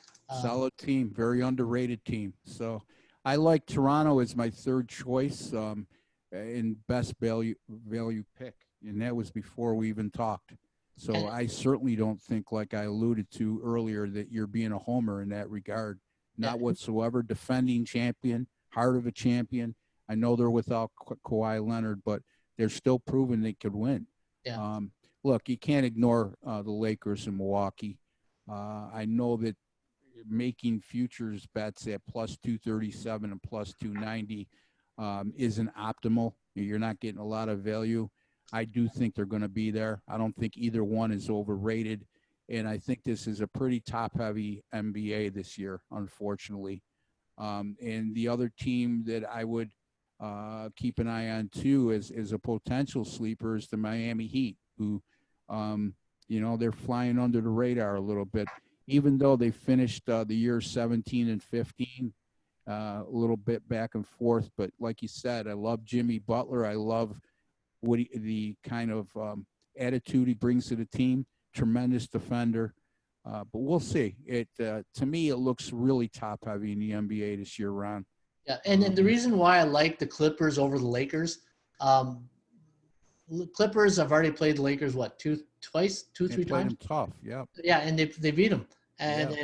Solid team, very underrated team. So I like Toronto as my 3rd choice in best value pick, and that was before we even talked. So I certainly don't think, like I alluded to earlier, that you're being a homer in that regard. Not whatsoever. Defending champion, heart of a champion. I know they're without Kawhi Leonard, but they're still proving they could win. Yeah. Look, you can't ignore the Lakers in Milwaukee. I know that making futures bets at plus 237 and plus 290 isn't optimal. You're not getting a lot of value. I do think they're going to be there. I don't think either one is overrated. And I think this is a pretty top-heavy NBA this year, unfortunately. And the other team that I would keep an eye on, too, is a potential sleeper is the Miami Heat, who, they're flying under the radar a little bit. Even though they finished the year 17 and 15, a little bit back and forth. But like you said, I love Jimmy Butler. I love the kind of attitude he brings to the team. Tremendous defender. But we'll see. To me, it looks really top heavy in the NBA this year, Ron. Yeah, and the reason why I like the Clippers over the Lakers, Clippers have already played the Lakers, two, 3 times? Played them tough, yeah. Yeah, and they beat them. And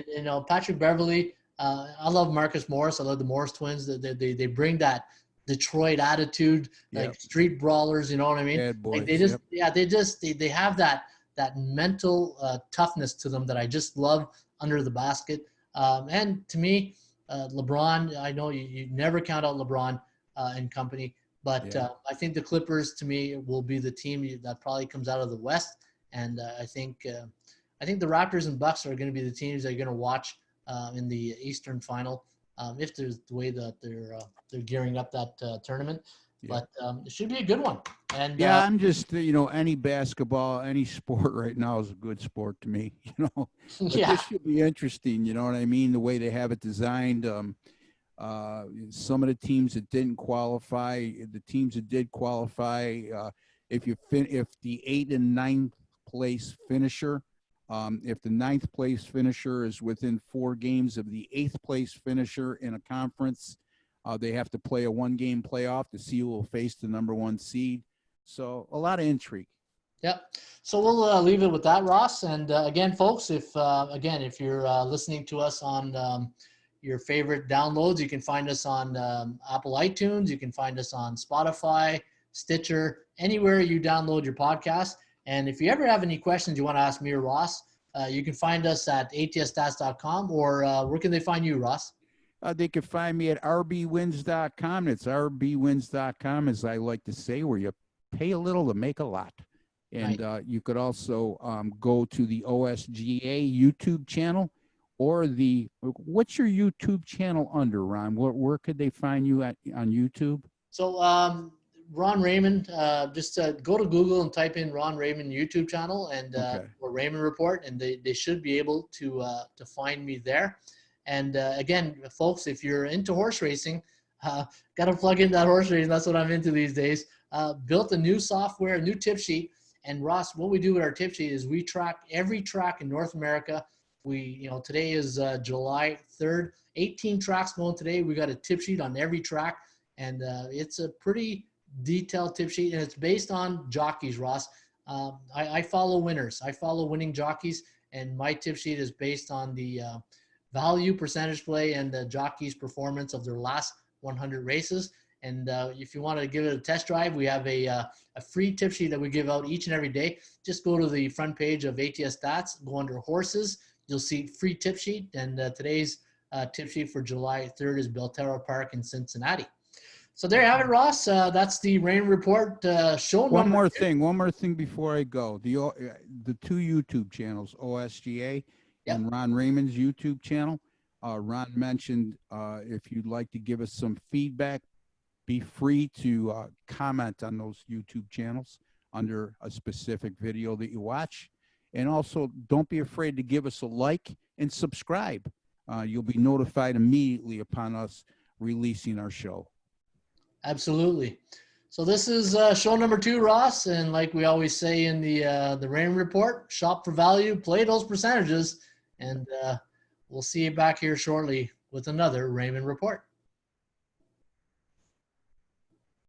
Patrick Beverley, I love Marcus Morris. I love the Morris twins. They bring that Detroit attitude, like street brawlers. You know what I mean? Bad boys. Like they have that mental toughness to them that I just love under the basket. And to me, LeBron, I know you never count out LeBron and company, but I think the Clippers to me will be the team that probably comes out of the West, and I think the Raptors and Bucks are going to be the teams that you're going to watch in the Eastern Final, if there's the way that they're gearing up that tournament. Yeah. But it should be a good one. And I'm just any basketball, any sport right now is a good sport to me. But this should be interesting. You know what I mean? The way they have it designed. Some of the teams that didn't qualify, the teams that did qualify, if the 8th and 9th place finisher, if the 9th place finisher is within 4 games of the 8th place finisher in a conference, they have to play a 1-game playoff to see who will face the number 1 seed. So a lot of intrigue. Yep. So we'll leave it with that, Ross. And again, folks, if you're listening to us on your favorite downloads, you can find us on Apple iTunes. You can find us on Spotify, Stitcher, anywhere you download your podcast. And if you ever have any questions you want to ask me or Ross, you can find us at atsstats.com, or where can they find you, Ross? They can find me at rbwins.com. It's rbwins.com, as I like to say, where you pay a little to make a lot. And you could also go to the OSGA YouTube channel, or what's your YouTube channel under, Ron? Where could they find you on YouTube? So Ron Raymond, just go to Google and type in Ron Raymond YouTube channel and or Raymond Report, and they should be able to find me there. And again, folks, if you're into horse racing, got to plug in that horse racing. That's what I'm into these days. Built a new software, a new tip sheet. And Ross, what we do with our tip sheet is we track every track in North America. Today is July 3rd, 18 tracks going today. We got a tip sheet on every track, and it's a pretty detailed tip sheet, and it's based on jockeys, Ross. I follow winners. I follow winning jockeys, and my tip sheet is based on the value, percentage play, and the jockeys' performance of their last 100 races. And if you want to give it a test drive, we have a free tip sheet that we give out each and every day. Just go to the front page of ATS Stats, go under horses. You'll see free tip sheet. And today's tip sheet for July 3rd is Belterra Park in Cincinnati. So there you have it, Ross. That's the Rain Report show. One more thing before I go. The two YouTube channels, OSGA and Ron Raymond's YouTube channel. Ron mentioned if you'd like to give us some feedback, be free to comment on those YouTube channels under a specific video that you watch. And also, don't be afraid to give us a like and subscribe. You'll be notified immediately upon us releasing our show. Absolutely. So this is show number 2, Ross. And like we always say in the Rain Report, shop for value, play those percentages. And we'll see you back here shortly with another Raymond Report.